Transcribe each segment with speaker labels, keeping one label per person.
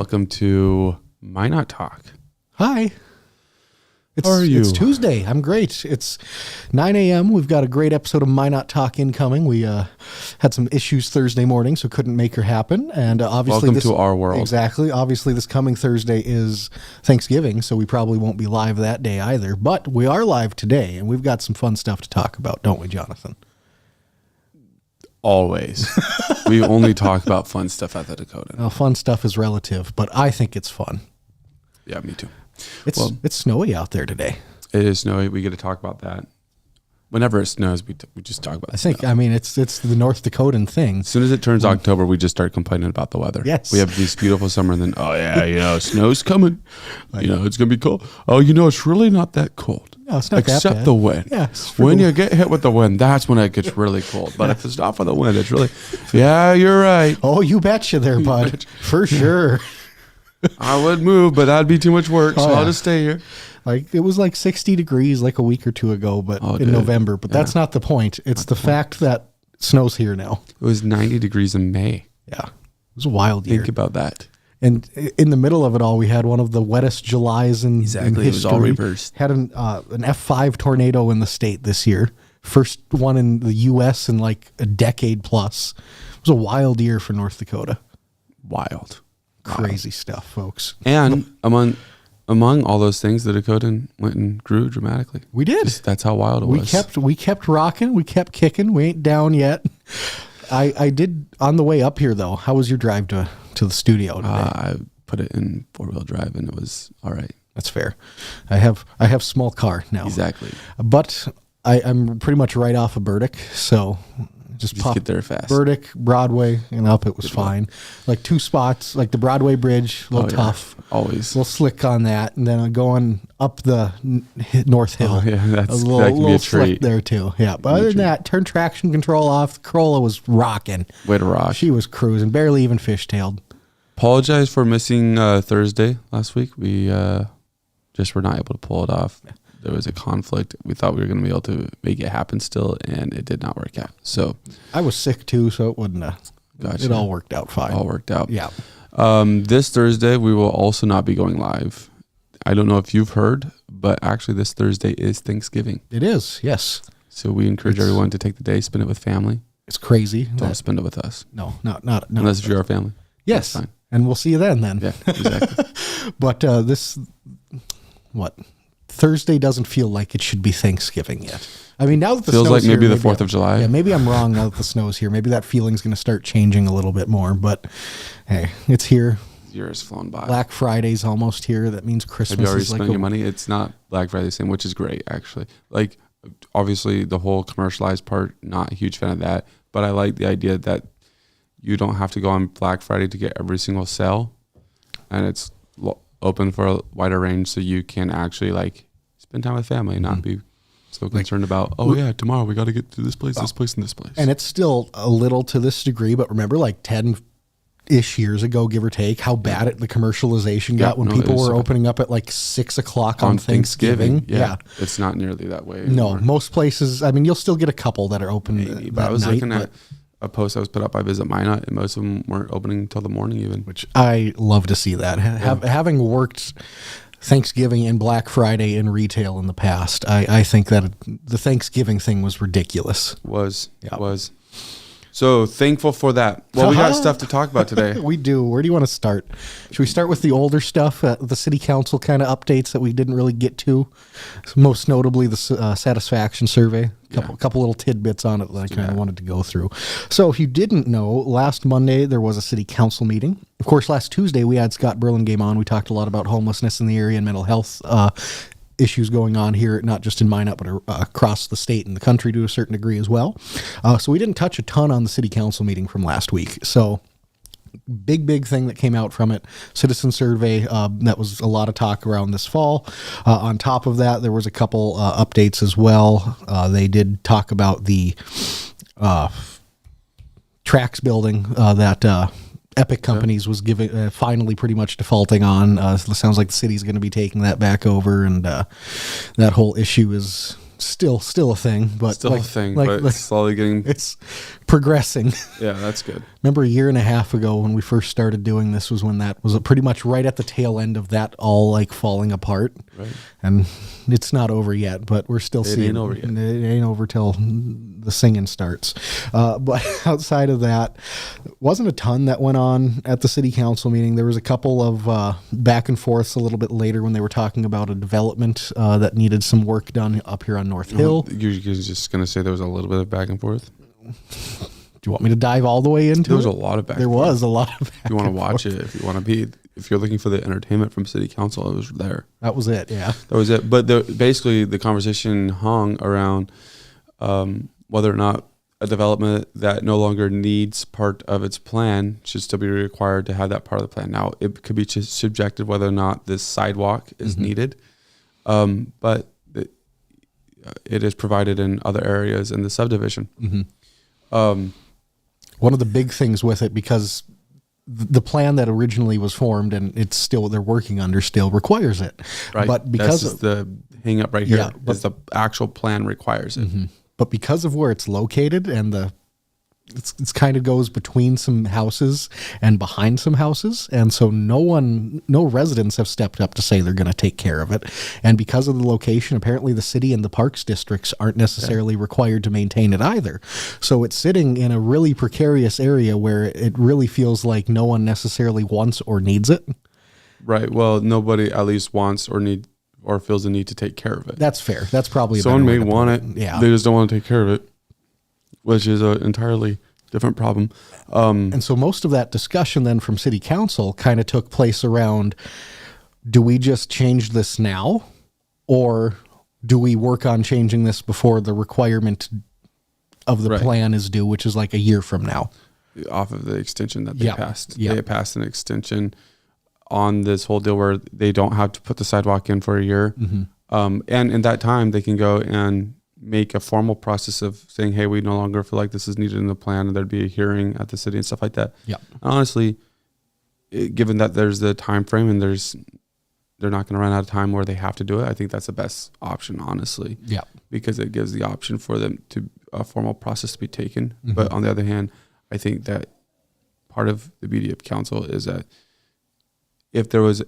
Speaker 1: Welcome to Minot Talk.
Speaker 2: Hi.
Speaker 1: How are you?
Speaker 2: It's Tuesday. I'm great. It's 9 a.m. We've got a great episode of Minot Talk incoming. We had some issues Thursday morning, so couldn't make her happen. And obviously,
Speaker 1: Welcome to our world.
Speaker 2: Exactly. Obviously, this coming Thursday is Thanksgiving, so we probably won't be live that day either. But we are live today, and we've got some fun stuff to talk about, don't we, Jonathan?
Speaker 1: Always. We only talk about fun stuff at the Dakota.
Speaker 2: Well, fun stuff is relative, but I think it's fun.
Speaker 1: Yeah, me too.
Speaker 2: It's snowy out there today.
Speaker 1: It is snowy. We get to talk about that. Whenever it snows, we just talk about
Speaker 2: snow. I mean, it's the North Dakotan thing.
Speaker 1: As soon as it turns October, we just start complaining about the weather.
Speaker 2: Yes.
Speaker 1: We have this beautiful summer, and then, snow's coming. It's going to be cold. Oh, it's really not that cold.
Speaker 2: No, it's not that
Speaker 1: Except
Speaker 2: bad.
Speaker 1: the wind.
Speaker 2: Yeah,
Speaker 1: when you get hit with the wind, that's when it gets really cold. But if it's not for the wind, it's really, yeah, you're right.
Speaker 2: Oh, you betcha there, bud. For sure.
Speaker 1: I would move, but that'd be too much work, so I'll just stay here.
Speaker 2: It was 60 degrees a week or two ago, but in November. But that's not the point. It's the fact that snow's here now.
Speaker 1: It was 90 degrees in May.
Speaker 2: Yeah. It was a wild year.
Speaker 1: Think about that.
Speaker 2: And in the middle of it all, we had one of the wettest Julys in history.
Speaker 1: It was all reversed.
Speaker 2: Had an F5 tornado in the state this year. First one in the U.S. in a decade plus. It was a wild year for North Dakota.
Speaker 1: Wild.
Speaker 2: Crazy stuff, folks.
Speaker 1: And among all those things, the Dakotan went and grew dramatically.
Speaker 2: We did.
Speaker 1: That's how wild it was.
Speaker 2: We kept rocking. We kept kicking. We ain't down yet. I did on the way up here though. How was your drive to the studio today?
Speaker 1: I put it in 4-wheel drive and it was all right.
Speaker 2: That's fair. I have small car now.
Speaker 1: Exactly.
Speaker 2: But I'm pretty much right off of Burdick, so just
Speaker 1: get there fast.
Speaker 2: Burdick, Broadway, and up. It was fine. 2 spots, the Broadway Bridge, a little tough.
Speaker 1: Always.
Speaker 2: A little slick on that. And then going up the North Hill.
Speaker 1: Oh, yeah, that can be
Speaker 2: little
Speaker 1: a
Speaker 2: slick
Speaker 1: treat.
Speaker 2: there, too. Yeah, but other than that, turn traction control off. The Corolla was rocking.
Speaker 1: Way to rock.
Speaker 2: She was cruising, barely even fishtailed.
Speaker 1: Apologize for missing Thursday last week. We just were not able to pull it off. Yeah. There was a conflict. We thought we were going to be able to make it happen still, and it did not work out. So
Speaker 2: I was sick too, so it wouldn't. Gotcha. It all worked out fine.
Speaker 1: All worked out.
Speaker 2: Yeah.
Speaker 1: This Thursday we will also not be going live. I don't know if you've heard, but actually this Thursday is Thanksgiving.
Speaker 2: It is. Yes.
Speaker 1: So we encourage everyone to take the day, spend it with family.
Speaker 2: It's crazy.
Speaker 1: Don't spend it with us.
Speaker 2: No, not
Speaker 1: unless it's your family.
Speaker 2: Yes.
Speaker 1: That's fine.
Speaker 2: And we'll see you then.
Speaker 1: Yeah. Exactly.
Speaker 2: But Thursday doesn't feel like it should be Thanksgiving yet. I mean, now that the
Speaker 1: feels
Speaker 2: snow's
Speaker 1: like maybe
Speaker 2: here,
Speaker 1: the 4th of July.
Speaker 2: Yeah, maybe I'm wrong now that the snow's here. Maybe that feeling's going to start changing a little bit more. But hey, it's here.
Speaker 1: The year has flown by.
Speaker 2: Black Friday's almost here. That means Christmas.
Speaker 1: Have you already
Speaker 2: is
Speaker 1: spent your money? It's not Black Friday the same, which is great actually. Obviously the whole commercialized part, not a huge fan of that. But I like the idea that you don't have to go on Black Friday to get every single sale, and it's open for a wider range, so you can actually spend time with family and not be so concerned about, tomorrow we got to get to this place, this place, and this place.
Speaker 2: And it's still a little to this degree, but remember 10-ish years ago, give or take, how bad the commercialization got when people were opening up at 6 o'clock on Thanksgiving.
Speaker 1: Yeah. It's not nearly that way
Speaker 2: anymore. No, most places, you'll still get a couple that are open.
Speaker 1: Maybe, but I was looking at a post that was put up by Visit Minot, and most of them weren't opening until the morning even.
Speaker 2: Which I love to see that. Having worked Thanksgiving and Black Friday in retail in the past, I think that the Thanksgiving thing was ridiculous.
Speaker 1: Was. So thankful for that. Well, we got stuff to talk about today.
Speaker 2: We do. Where do you want to start? Should we start with the older stuff, the city council kind of updates that we didn't really get to? Most notably, the satisfaction survey. Couple little tidbits on it that I kind of wanted to go through. So if you didn't know, last Monday there was a city council meeting. Of course, last Tuesday we had Scott Burlingame on. We talked a lot about homelessness in the area and mental health issues going on here, not just in Minot, but across the state and the country to a certain degree as well. So we didn't touch a ton on the city council meeting from last week. So big thing that came out from it, citizen survey, that was a lot of talk around this fall. On top of that, there was a couple updates as well. They did talk about the tracks building that Epic Companies was giving finally pretty much defaulting on. It sounds like the city's going to be taking that back over, and that whole issue is still a thing, but
Speaker 1: Still a thing, but it's slowly getting...
Speaker 2: It's progressing.
Speaker 1: Yeah, that's good.
Speaker 2: Remember a year and a half ago when we first started doing this was when that was pretty much right at the tail end of that all like falling apart.
Speaker 1: Right.
Speaker 2: And it's not over yet, but we're still seeing... It
Speaker 1: ain't over yet.
Speaker 2: It ain't over till the singing starts. But outside of that, wasn't a ton that went on at the city council meeting. There was a couple of back and forths a little bit later when they were talking about a development that needed some work done up here on North Hill.
Speaker 1: You're just going to say there was a little bit of back and forth?
Speaker 2: Do you want me to dive all the way into it?
Speaker 1: There was a lot of back and forth.
Speaker 2: There was a lot of back.
Speaker 1: If you want to watch it, if you're looking for the entertainment from city council, it was there.
Speaker 2: That was it, yeah.
Speaker 1: That was it. But basically the conversation hung around whether or not a development that no longer needs part of its plan should still be required to have that part of the plan. Now, it could be just subjective whether or not this sidewalk is needed, but it is provided in other areas in the subdivision.
Speaker 2: One of the big things with it, because the plan that originally was formed and it's still they're working under still requires it,
Speaker 1: right? But because of the hang up right here,
Speaker 2: yeah,
Speaker 1: is the actual plan requires it.
Speaker 2: But because of where it's located and it's kind of goes between some houses and behind some houses, and so no residents have stepped up to say they're going to take care of it. And because of the location, apparently the city and the parks districts aren't necessarily required to maintain it either. So it's sitting in a really precarious area where it really feels like no one necessarily wants or needs it.
Speaker 1: Right. Well, nobody at least wants or feels the need to take care of it.
Speaker 2: That's fair. That's probably
Speaker 1: someone may want it.
Speaker 2: Yeah.
Speaker 1: They just don't want to take care of it, which is an entirely different problem.
Speaker 2: And so most of that discussion then from city council kind of took place around, do we just change this now, or do we work on changing this before the requirement of the plan is due, which is like a year from now?
Speaker 1: Off of the extension that they passed.
Speaker 2: Yep.
Speaker 1: They passed an extension on this whole deal where they don't have to put the sidewalk in for a year. And in that time, they can go and make a formal process of saying, hey, we no longer feel like this is needed in the plan, and there'd be a hearing at the city and stuff like that.
Speaker 2: Yeah.
Speaker 1: Honestly, given that there's the time frame and they're not going to run out of time where they have to do it, I think that's the best option, honestly.
Speaker 2: Yeah.
Speaker 1: Because it gives the option for them to a formal process to be taken. But on the other hand, I think that part of the beauty of council is that if there was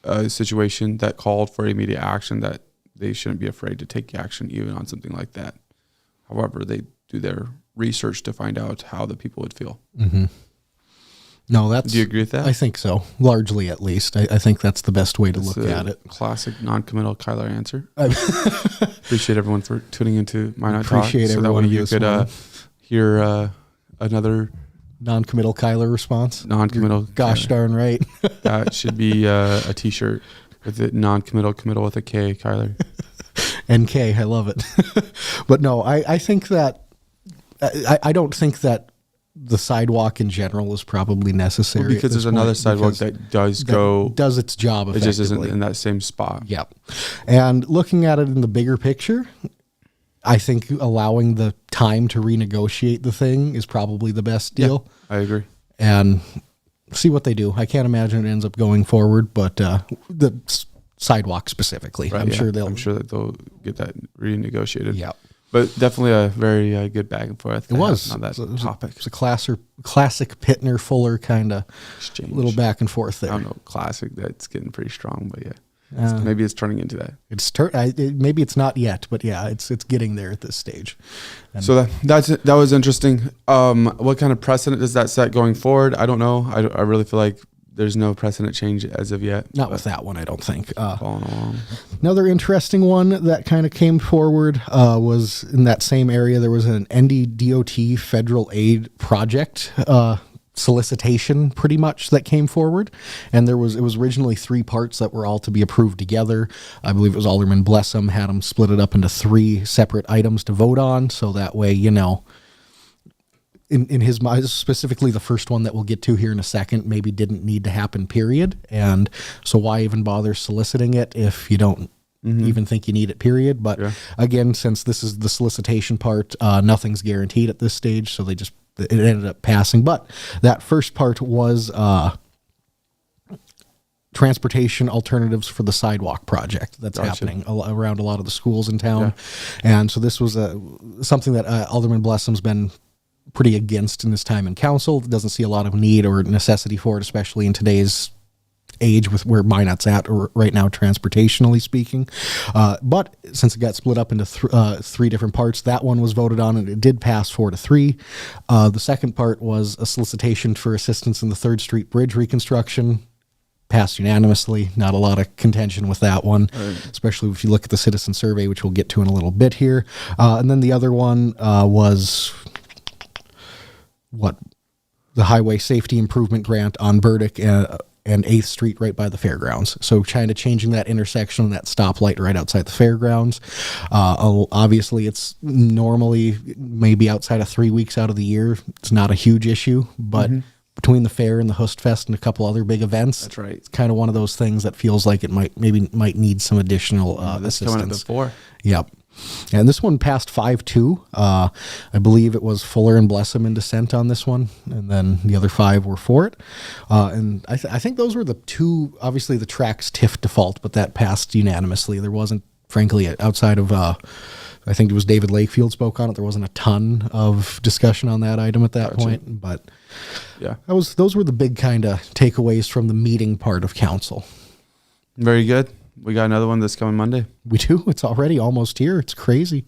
Speaker 1: a situation that called for immediate action, that they shouldn't be afraid to take action even on something like that. However, they do their research to find out how the people would feel.
Speaker 2: No,
Speaker 1: do you agree with that?
Speaker 2: I think so, largely at least. I think that's the best way to look at it.
Speaker 1: Classic non-committal Kyler answer. Appreciate everyone for tuning into Minot Talk.
Speaker 2: Appreciate
Speaker 1: so that way you could hear another
Speaker 2: non-committal Kyler response.
Speaker 1: Non-committal.
Speaker 2: Gosh darn right.
Speaker 1: That should be a t-shirt with it non-committal, committal with a K, Kyler.
Speaker 2: NK, I love it. But no, I think that I don't think that the sidewalk in general is probably necessary.
Speaker 1: Well, because there's another sidewalk that
Speaker 2: does its job effectively.
Speaker 1: It just isn't in that same spot.
Speaker 2: Yep. And looking at it in the bigger picture, I think allowing the time to renegotiate the thing is probably the best deal.
Speaker 1: Yeah, I agree.
Speaker 2: And see what they do. I can't imagine it ends up going forward, but the sidewalk specifically,
Speaker 1: right,
Speaker 2: I'm sure
Speaker 1: that they'll get that renegotiated.
Speaker 2: Yeah.
Speaker 1: But definitely a very good back and forth.
Speaker 2: It was
Speaker 1: on that topic.
Speaker 2: It's a classic Pittner Fuller kind of little back and forth there.
Speaker 1: I don't know, classic. That's getting pretty strong, but yeah, maybe it's turning into that.
Speaker 2: Maybe it's not yet, but yeah, it's getting there at this stage. And
Speaker 1: so that was interesting. What kind of precedent does that set going forward? I don't know. I really feel like there's no precedent change as of yet.
Speaker 2: Not with that one, I don't think.
Speaker 1: Following along.
Speaker 2: Another interesting one that kind of came forward was in that same area. There was an NDDOT federal aid project solicitation pretty much that came forward. And it was originally 3 parts that were all to be approved together. I believe it was Alderman Blessum had them split it up into 3 separate items to vote on. So that way, in his mind, specifically the first one that we'll get to here in a second, maybe didn't need to happen, period. And so why even bother soliciting it if you don't even think you need it, period. But again, since this is the solicitation part, nothing's guaranteed at this stage. So it ended up passing. But that first part was transportation alternatives for the sidewalk project that's happening around a lot of the schools in town. And so this was something that Alderman Blessam's been pretty against in his time in council. Doesn't see a lot of need or necessity for it, especially in today's age with where Minot's at right now, transportationally speaking. But since it got split up into three different parts, that one was voted on and it did pass 4-3. The second part was a solicitation for assistance in the 3rd Street Bridge reconstruction. Passed unanimously. Not a lot of contention with that one, especially if you look at the citizen survey, which we'll get to in a little bit here. And then the other one was the highway safety improvement grant on Burdick and 8th Street right by the fairgrounds. So kind of changing that intersection, that stoplight right outside the fairgrounds. Obviously, it's normally maybe outside of 3 weeks out of the year. It's not a huge issue, but between the fair and the Hustfest and a couple other big events,
Speaker 1: that's right.
Speaker 2: It's kind of one of those things that feels like it might need some additional assistance.
Speaker 1: Coming up before.
Speaker 2: Yep. And this one passed 5-2. I believe it was Fuller and Blessam in dissent on this one, and then the other 5 were for it. And I think those were the two. Obviously, the tracks TIF default, but that passed unanimously. There wasn't, frankly, outside of I think it was David Lakefield spoke on it. There wasn't a ton of discussion on that item at that point, but
Speaker 1: yeah,
Speaker 2: those were the big kind of takeaways from the meeting part of council.
Speaker 1: Very good. We got another one this coming Monday.
Speaker 2: We do. It's already almost here. It's crazy.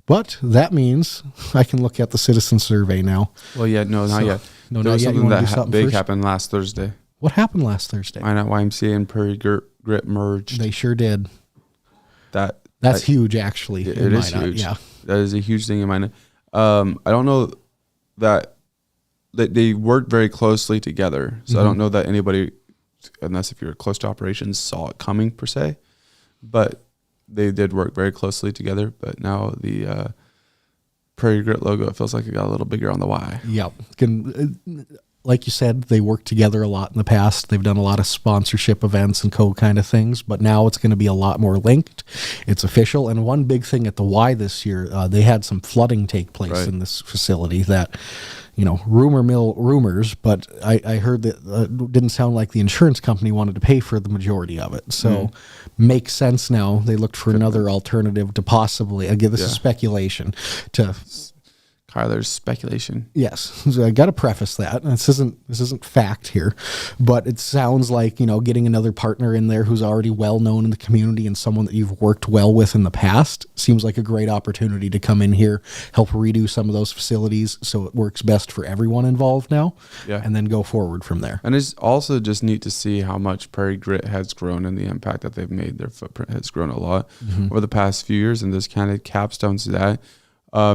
Speaker 2: But that means I can look at the citizen survey now.
Speaker 1: Well, yeah, no, not yet.
Speaker 2: No,
Speaker 1: there
Speaker 2: not
Speaker 1: was
Speaker 2: yet.
Speaker 1: something that
Speaker 2: something
Speaker 1: big
Speaker 2: first?
Speaker 1: happened last Thursday.
Speaker 2: What happened last Thursday?
Speaker 1: Minot YMCA and Prairie Grit merged.
Speaker 2: They sure did.
Speaker 1: That's
Speaker 2: huge, actually.
Speaker 1: It is
Speaker 2: Minot.
Speaker 1: huge.
Speaker 2: Yeah.
Speaker 1: That is a huge thing in Minot. I don't know that they worked very closely together. So I don't know that anybody, unless if you're close to operations, saw it coming per se. But they did work very closely together. But now the Prairie Grit logo, it feels like it got a little bigger on the Y.
Speaker 2: Yep. Like you said, they worked together a lot in the past. They've done a lot of sponsorship events and kind of things, but now it's going to be a lot more linked. It's official. And one big thing at the Y this year, they had some flooding take place in this facility that, rumors, but I heard that didn't sound like the insurance company wanted to pay for the majority of it. So makes sense now. They looked for another alternative to possibly, again, this is speculation, to
Speaker 1: Kyler's speculation.
Speaker 2: Yes, so I got to preface that. This isn't fact here, but it sounds like getting another partner in there who's already well known in the community and someone that you've worked well with in the past seems like a great opportunity to come in here, help redo some of those facilities so it works best for everyone involved now, and then go forward from there.
Speaker 1: And it's also just neat to see how much Prairie Grit has grown and the impact that they've made. Their footprint has grown a lot over the past few years, and this kind of capstones that.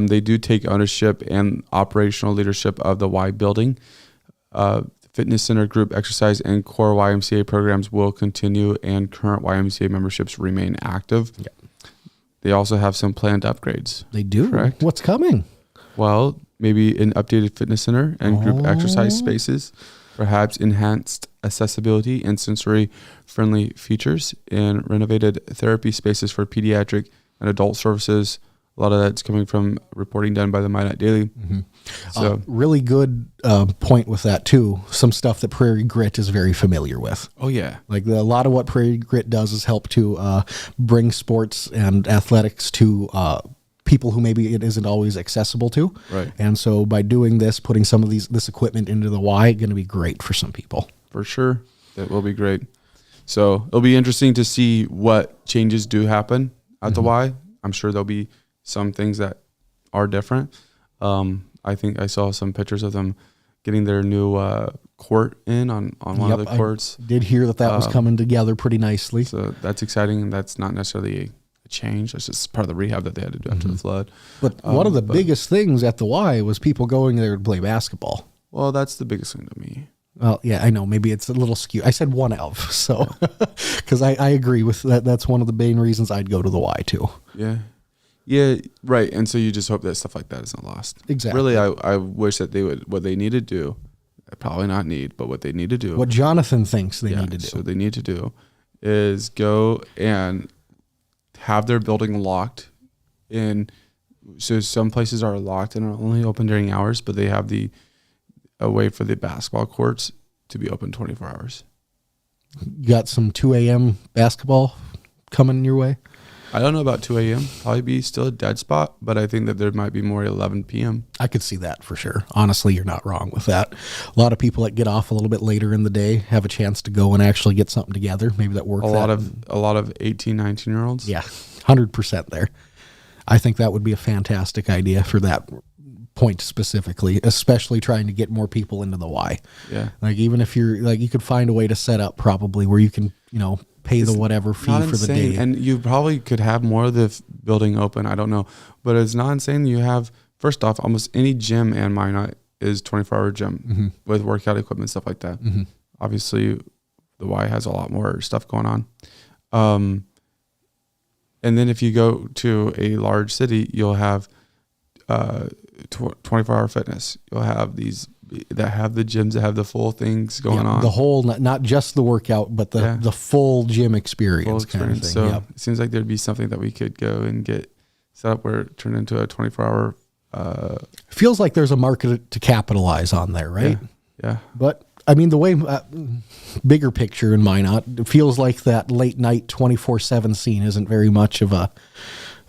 Speaker 1: They do take ownership and operational leadership of the Y building. Fitness center, group exercise, and core YMCA programs will continue, and current YMCA memberships remain active. Yeah. They also have some planned upgrades.
Speaker 2: They do?
Speaker 1: Correct?
Speaker 2: What's coming?
Speaker 1: Well, maybe an updated fitness center and group exercise spaces, perhaps enhanced accessibility and sensory-friendly features, and renovated therapy spaces for pediatric and adult services. A lot of that's coming from reporting done by the Minot Daily. So
Speaker 2: really good point with that too. Some stuff that Prairie Grit is very familiar with.
Speaker 1: Oh yeah,
Speaker 2: like a lot of what Prairie Grit does is help to bring sports and athletics to people who maybe it isn't always accessible to.
Speaker 1: Right.
Speaker 2: And so by doing this, putting some of this equipment into the Y, going to be great for some people.
Speaker 1: For sure, that will be great. So it'll be interesting to see what changes do happen at the Y. I'm sure there'll be some things that are different. I think I saw some pictures of them getting their new court in on one of the courts.
Speaker 2: I did hear that was coming together pretty nicely.
Speaker 1: So that's exciting, and that's not necessarily a change. That's just part of the rehab that they had to do after the flood.
Speaker 2: But one of the biggest things at the Y was people going there to play basketball.
Speaker 1: Well, that's the biggest thing to me.
Speaker 2: Well, yeah, I know. Maybe it's a little skewed. I said one of, so because I agree with that. That's one of the main reasons I'd go to the Y too.
Speaker 1: Yeah, right. And so you just hope that stuff like that isn't lost.
Speaker 2: Exactly.
Speaker 1: Really, I wish that they would, what they need to do, probably not need, but what they need to do.
Speaker 2: What Jonathan thinks they need to do.
Speaker 1: So they need to do is go and have their building locked in. So some places are locked and are only open during hours, but they have a way for the basketball courts to be open 24 hours.
Speaker 2: You got some 2 a.m. basketball coming your way?
Speaker 1: I don't know about 2 a.m. Probably be still a dead spot, but I think that there might be more 11 p.m.
Speaker 2: I could see that for sure. Honestly, you're not wrong with that. A lot of people that get off a little bit later in the day have a chance to go and actually get something together. Maybe that works.
Speaker 1: A lot of 18, 19-year-olds.
Speaker 2: Yeah, 100% there. I think that would be a fantastic idea for that point specifically, especially trying to get more people into the Y.
Speaker 1: Yeah.
Speaker 2: Like even if you're like, you could find a way to set up probably where you can, pay the whatever fee for the day.
Speaker 1: And you probably could have more of the building open. I don't know, but it's not insane. You have, first off, almost any gym and Minot is 24-hour gym with workout equipment, stuff like that. Obviously the Y has a lot more stuff going on. And then if you go to a large city, you'll have 24-hour fitness. You'll have these that have the gyms that have the full things going on.
Speaker 2: The whole, not just the workout, but the full gym experience. Kind of thing.
Speaker 1: So it seems like there'd be something that we could go and get set up where it turned into a 24-hour.
Speaker 2: Feels like there's a market to capitalize on there, right?
Speaker 1: Yeah.
Speaker 2: But I mean, the way bigger picture in Minot, it feels like that late night 24/7 scene isn't very much of a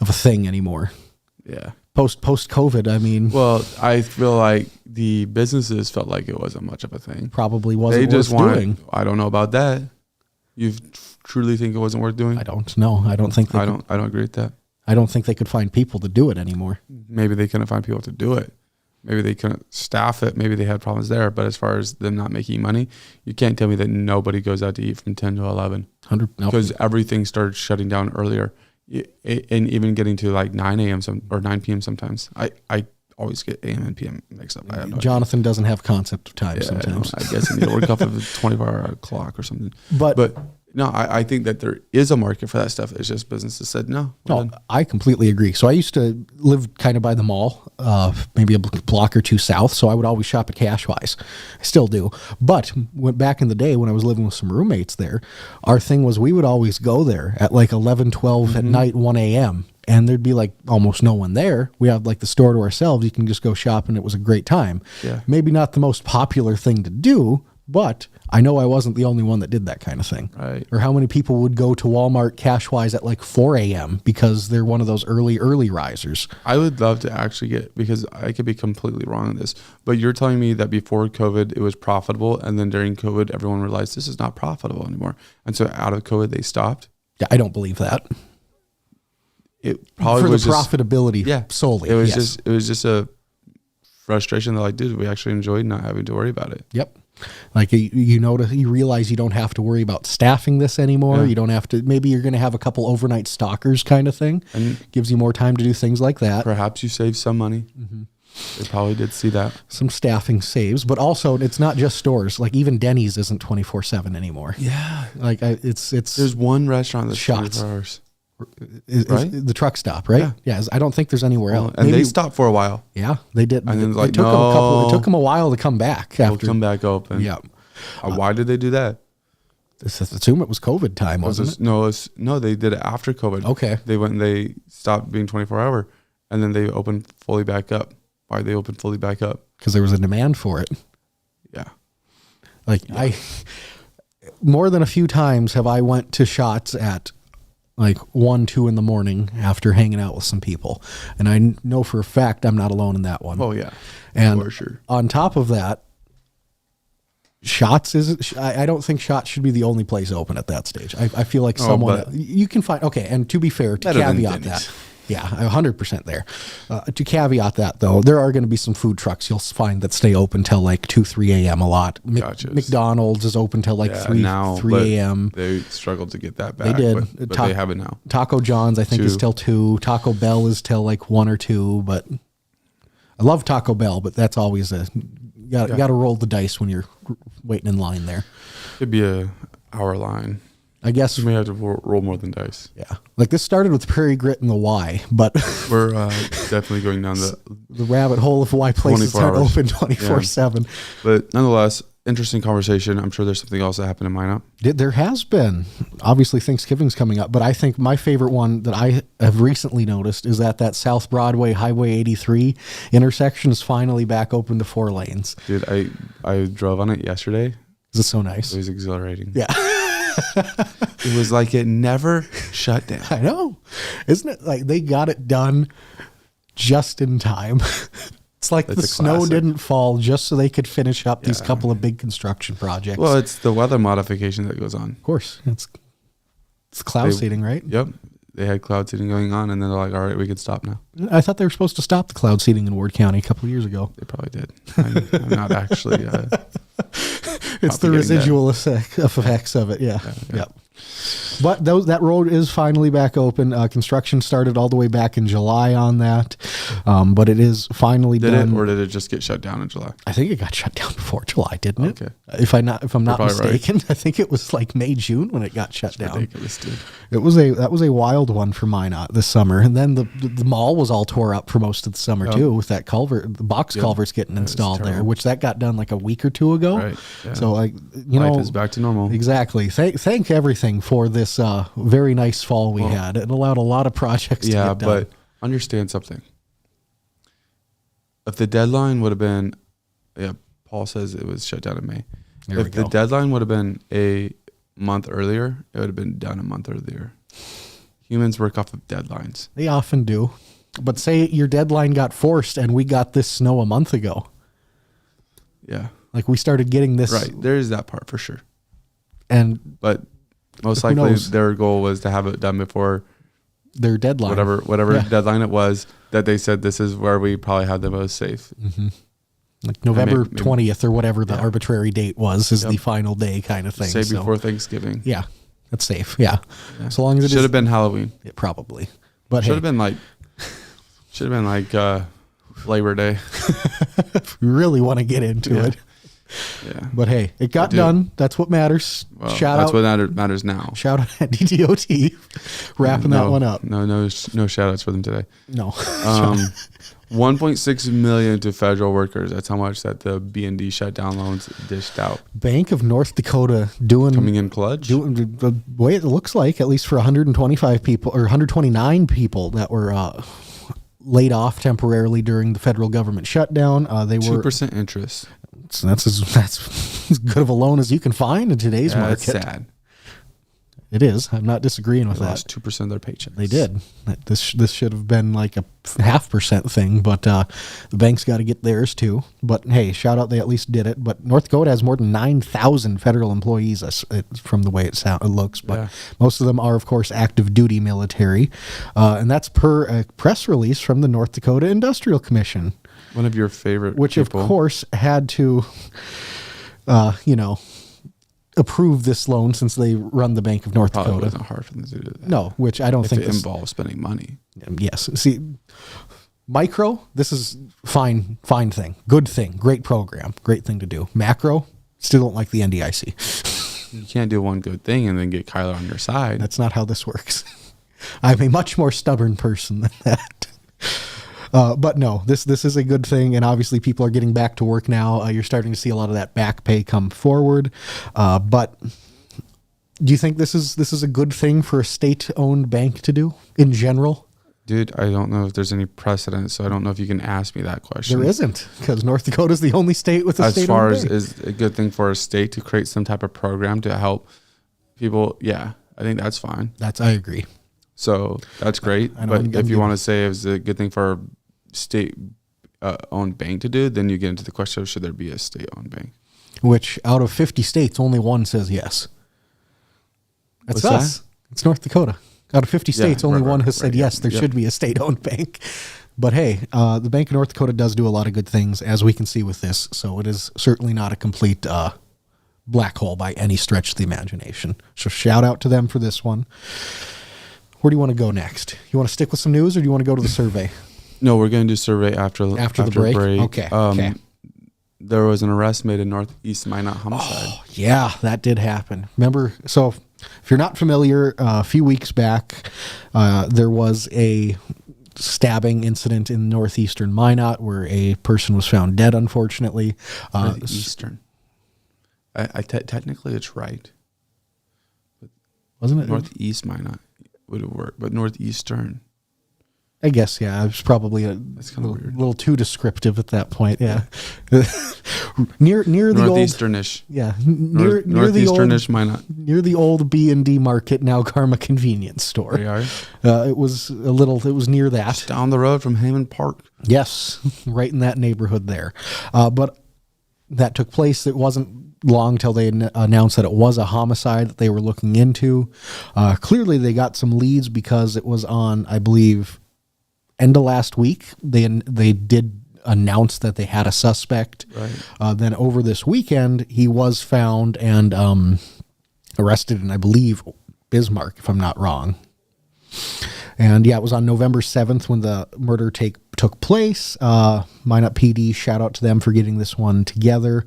Speaker 2: thing anymore.
Speaker 1: Yeah.
Speaker 2: Post COVID, I mean.
Speaker 1: Well, I feel like the businesses felt like it wasn't much of a thing.
Speaker 2: Probably wasn't
Speaker 1: worth
Speaker 2: doing.
Speaker 1: I don't know about that. You truly think it wasn't worth doing?
Speaker 2: I don't know. I don't think
Speaker 1: I don't agree with that.
Speaker 2: I don't think they could find people to do it anymore.
Speaker 1: Maybe they couldn't find people to do it. Maybe they couldn't staff it. Maybe they had problems there. But as far as them not making money, you can't tell me that nobody goes out to eat from 10 to 11.
Speaker 2: 100.
Speaker 1: Because everything started shutting down earlier. And even getting to like 9 a.m. or 9 p.m. sometimes. I always get a.m. and p.m. mixed up.
Speaker 2: Jonathan doesn't have concept of time sometimes.
Speaker 1: I guess I need to work off of a 24-hour clock or something. But no, I think that there is a market for that stuff. It's just businesses said no.
Speaker 2: No, I completely agree. So I used to live kind of by the mall, maybe a block or two south. So I would always shop at Cashwise. I still do. But went back in the day when I was living with some roommates there, our thing was we would always go there at like 11, 12 at night, 1 a.m. And there'd be like almost no one there. We had like the store to ourselves. You can just go shop and it was a great time.
Speaker 1: Yeah.
Speaker 2: Maybe not the most popular thing to do, but I know I wasn't the only one that did that kind of thing.
Speaker 1: Right.
Speaker 2: Or how many people would go to Walmart Cashwise at like 4 a.m. because they're one of those early risers.
Speaker 1: I would love to actually get, because I could be completely wrong on this, but you're telling me that before COVID it was profitable, and then during COVID everyone realized this is not profitable anymore, and so out of COVID they stopped?
Speaker 2: Yeah, I don't believe that.
Speaker 1: It probably
Speaker 2: for
Speaker 1: was
Speaker 2: the profitability solely.
Speaker 1: It was just a frustration that like, dude, we actually enjoyed not having to worry about it.
Speaker 2: Yep. Like you realize you don't have to worry about staffing this anymore.
Speaker 1: Yeah.
Speaker 2: You don't have to, maybe you're going to have a couple overnight stalkers kind of thing. And gives you more time to do things like that.
Speaker 1: Perhaps you save some money. They probably did see that.
Speaker 2: Some staffing saves, but also it's not just stores. Like even Denny's isn't 24/7 anymore.
Speaker 1: Yeah.
Speaker 2: Like it's
Speaker 1: there's one restaurant that's
Speaker 2: Shots.
Speaker 1: 24 hours.
Speaker 2: Right? The truck stop, right? Yeah. I don't think there's anywhere else.
Speaker 1: And maybe, they stopped for a while.
Speaker 2: Yeah, they did.
Speaker 1: And then
Speaker 2: it took them a while to come back.
Speaker 1: They'll come back open.
Speaker 2: Yeah.
Speaker 1: Why did they do that?
Speaker 2: I assume it was COVID time, wasn't it?
Speaker 1: No, they did it after COVID.
Speaker 2: Okay.
Speaker 1: They went and they stopped being 24-hour, and then they opened fully back up. Why did they open fully back up?
Speaker 2: Because there was a demand for it.
Speaker 1: Yeah.
Speaker 2: More than a few times have I went to shots at like 1, 2 in the morning after hanging out with some people. And I know for a fact I'm not alone in that one.
Speaker 1: Oh, yeah.
Speaker 2: And
Speaker 1: for sure.
Speaker 2: On top of that, Shots I don't think Shots should be the only place open at that stage. I feel like someone you can find. Okay, and to be fair, to caveat that, yeah, 100% there. To caveat that though, there are going to be some food trucks you'll find that stay open till like 2, 3 a.m. a lot. McDonald's is open till like 3 a.m.
Speaker 1: They struggled to get that back.
Speaker 2: They did,
Speaker 1: but they have it now.
Speaker 2: Taco John's I think is till 2. Taco Bell is till like 1 or 2. But I love Taco Bell, but that's always you got to roll the dice when you're waiting in line there.
Speaker 1: Could be a hour line.
Speaker 2: I guess
Speaker 1: you may have to roll more than dice.
Speaker 2: Yeah, like this started with Prairie Grit and the Y, but
Speaker 1: we're definitely going down
Speaker 2: the rabbit hole of why places aren't open 24/7.
Speaker 1: But nonetheless, interesting conversation. I'm sure there's something else that happened in Minot.
Speaker 2: There has been. Obviously, Thanksgiving's coming up, but I think my favorite one that I have recently noticed is that South Broadway Highway 83 intersection is finally back open to 4 lanes.
Speaker 1: Dude, I drove on it yesterday.
Speaker 2: Is it so nice?
Speaker 1: It was exhilarating.
Speaker 2: Yeah.
Speaker 1: It was like it never shut down.
Speaker 2: I know. Isn't it like they got it done just in time? It's like the snow didn't fall just so they could finish up these couple of big construction projects.
Speaker 1: Well, it's the weather modification that goes on.
Speaker 2: Of course. It's cloud seeding, right?
Speaker 1: Yep. They had cloud seeding going on, and then they're like, all right, we can stop now.
Speaker 2: I thought they were supposed to stop the cloud seeding in Ward County a couple of years ago.
Speaker 1: They probably did. I'm not actually...
Speaker 2: it's the residual effects of it, yeah. Yep. But that road is finally back open. Construction started all the way back in July on that, but it is finally done.
Speaker 1: Or did it just get shut down in July?
Speaker 2: I think it got shut down before July, didn't it?
Speaker 1: Okay.
Speaker 2: If I'm not mistaken, right. I think it was like May, June when it got shut down.
Speaker 1: Ridiculous, dude.
Speaker 2: That was a wild one for Minot this summer, and then the mall was all tore up for most of the summer too, with that culvert, the box culverts getting installed there, which that got done like a week or two ago.
Speaker 1: Right. Yeah.
Speaker 2: So
Speaker 1: life is back to normal.
Speaker 2: Exactly. Thank everything for this very nice fall we had. It allowed a lot of projects to get done.
Speaker 1: But understand something. If the deadline would have been, Paul says it was shut down in May. If the deadline would have been a month earlier, it would have been done a month earlier. Humans work off of deadlines.
Speaker 2: They often do. But say your deadline got forced and we got this snow a month ago.
Speaker 1: Yeah.
Speaker 2: Like we started getting this.
Speaker 1: Right. There is that part for sure.
Speaker 2: But
Speaker 1: most likely their goal was to have it done before
Speaker 2: their deadline.
Speaker 1: Whatever deadline it was that they said this is where we probably had the most safe.
Speaker 2: Mm-hmm. Like November 20th or whatever the arbitrary date was is the final day kind of thing.
Speaker 1: Say before Thanksgiving.
Speaker 2: Yeah. That's safe. Yeah. So long as it
Speaker 1: should have been Halloween.
Speaker 2: It probably. But
Speaker 1: should have been like Labor Day.
Speaker 2: If we really want to get into it.
Speaker 1: Yeah.
Speaker 2: But hey, it got done. That's what matters.
Speaker 1: Well, that's what matters now.
Speaker 2: Shout out at DDOT wrapping that one up.
Speaker 1: No shout outs for them today.
Speaker 2: No.
Speaker 1: 1.6 million to federal workers. That's how much that the B&D shutdown loans dished out.
Speaker 2: Bank of North Dakota coming
Speaker 1: in clutch.
Speaker 2: Doing the way it looks like, at least for 125 people or 129 people that were laid off temporarily during the federal government shutdown. They were
Speaker 1: 2% interest.
Speaker 2: So that's as good of a loan as you can find in today's market.
Speaker 1: That's sad.
Speaker 2: It is. I'm not disagreeing with that.
Speaker 1: Lost 2% of their paychecks.
Speaker 2: They did. This should have been like a 0.5% thing, but the bank's got to get theirs too. But hey, shout out, they at least did it. But North Dakota has more than 9,000 federal employees from the way it looks. But most of them are, of course, active duty military. And that's per a press release from the North Dakota Industrial Commission.
Speaker 1: One of your favorite
Speaker 2: Which,
Speaker 1: people.
Speaker 2: Of course, had to, approve this loan since they run the Bank of North Dakota.
Speaker 1: It wasn't hard for them to do that.
Speaker 2: No, which I don't think
Speaker 1: it involves spending money.
Speaker 2: Yes. See, micro, this is fine thing, good thing, great program, great thing to do. Macro, still don't like the NDIC.
Speaker 1: You can't do one good thing and then get Kyler on your side.
Speaker 2: That's not how this works. I'm a much more stubborn person than that. But no, this is a good thing, and obviously people are getting back to work now. You're starting to see a lot of that back pay come forward. But do you think this is a good thing for a state-owned bank to do in general?
Speaker 1: Dude, I don't know if there's any precedent, so I don't know if you can ask me that question.
Speaker 2: There isn't, because North Dakota is the only state with a state-owned bank.
Speaker 1: As far as is a good thing for a state to create some type of program to help people, I think that's fine.
Speaker 2: I agree.
Speaker 1: So that's great. But if you want to say it's a good thing for a state-owned bank to do, then you get into the question of should there be a state-owned bank? Which
Speaker 2: out of 50 states, only one says yes. That's
Speaker 1: What's
Speaker 2: us.
Speaker 1: that?
Speaker 2: It's North Dakota. Out of 50 states, only one has said yes, there should be a state-owned bank. But hey, the Bank of North Dakota does do a lot of good things, as we can see with this. So it is certainly not a complete black hole by any stretch of the imagination. So shout out to them for this one. Where do you want to go next? You want to stick with some news, or do you want to go to the survey?
Speaker 1: No, we're going to do survey after the break.
Speaker 2: Okay.
Speaker 1: There was an arrest made in Northeast Minot homicide.
Speaker 2: Oh, yeah, that did happen. Remember, so if you're not familiar, a few weeks back, there was a stabbing incident in northeastern Minot where a person was found dead, unfortunately.
Speaker 1: Northeastern. Technically, it's right.
Speaker 2: Wasn't it?
Speaker 1: Northeast Minot would have worked, but northeastern.
Speaker 2: I guess, yeah. I was probably
Speaker 1: That's kind of weird.
Speaker 2: little too descriptive at that point. Yeah, near the old
Speaker 1: Northeasternish.
Speaker 2: yeah near the old
Speaker 1: Northeasternish Minot.
Speaker 2: near the old B&D Market, now Karma convenience store.
Speaker 1: They are
Speaker 2: It was near that.
Speaker 1: down the road from Hammond Park.
Speaker 2: Yes, right in that neighborhood there. But that took place. It wasn't long till they announced that it was a homicide that they were looking into. Clearly, they got some leads because it was on, I believe, end of last week. They did announce that they had a suspect.
Speaker 1: Right.
Speaker 2: Then over this weekend, he was found and arrested in, I believe, Bismarck, if I'm not wrong. And yeah, it was on November 7th when the murder took place. Minot PD, shout out to them for getting this one together.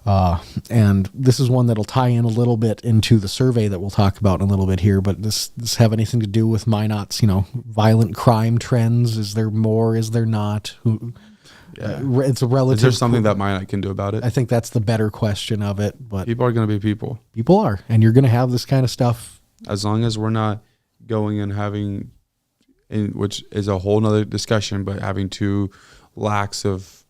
Speaker 2: And this is one that'll tie in a little bit into the survey that we'll talk about in a little bit here. But this have anything to do with Minot's, violent crime trends? Is there more? Is there not?
Speaker 1: Yeah.
Speaker 2: It's a relative.
Speaker 1: Is there something that Minot can do about it?
Speaker 2: I think that's the better question of it. But
Speaker 1: People are going to be people.
Speaker 2: People are. And you're going to have this kind of stuff.
Speaker 1: As long as we're not going and having, which is a whole nother discussion, but having too lax of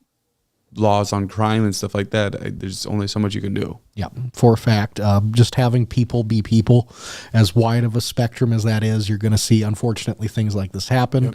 Speaker 1: laws on crime and stuff like that, there's only so much you can do.
Speaker 2: Yeah, for a fact. Just having people be people, as wide of a spectrum as that is, you're going to see, unfortunately, things like this happen.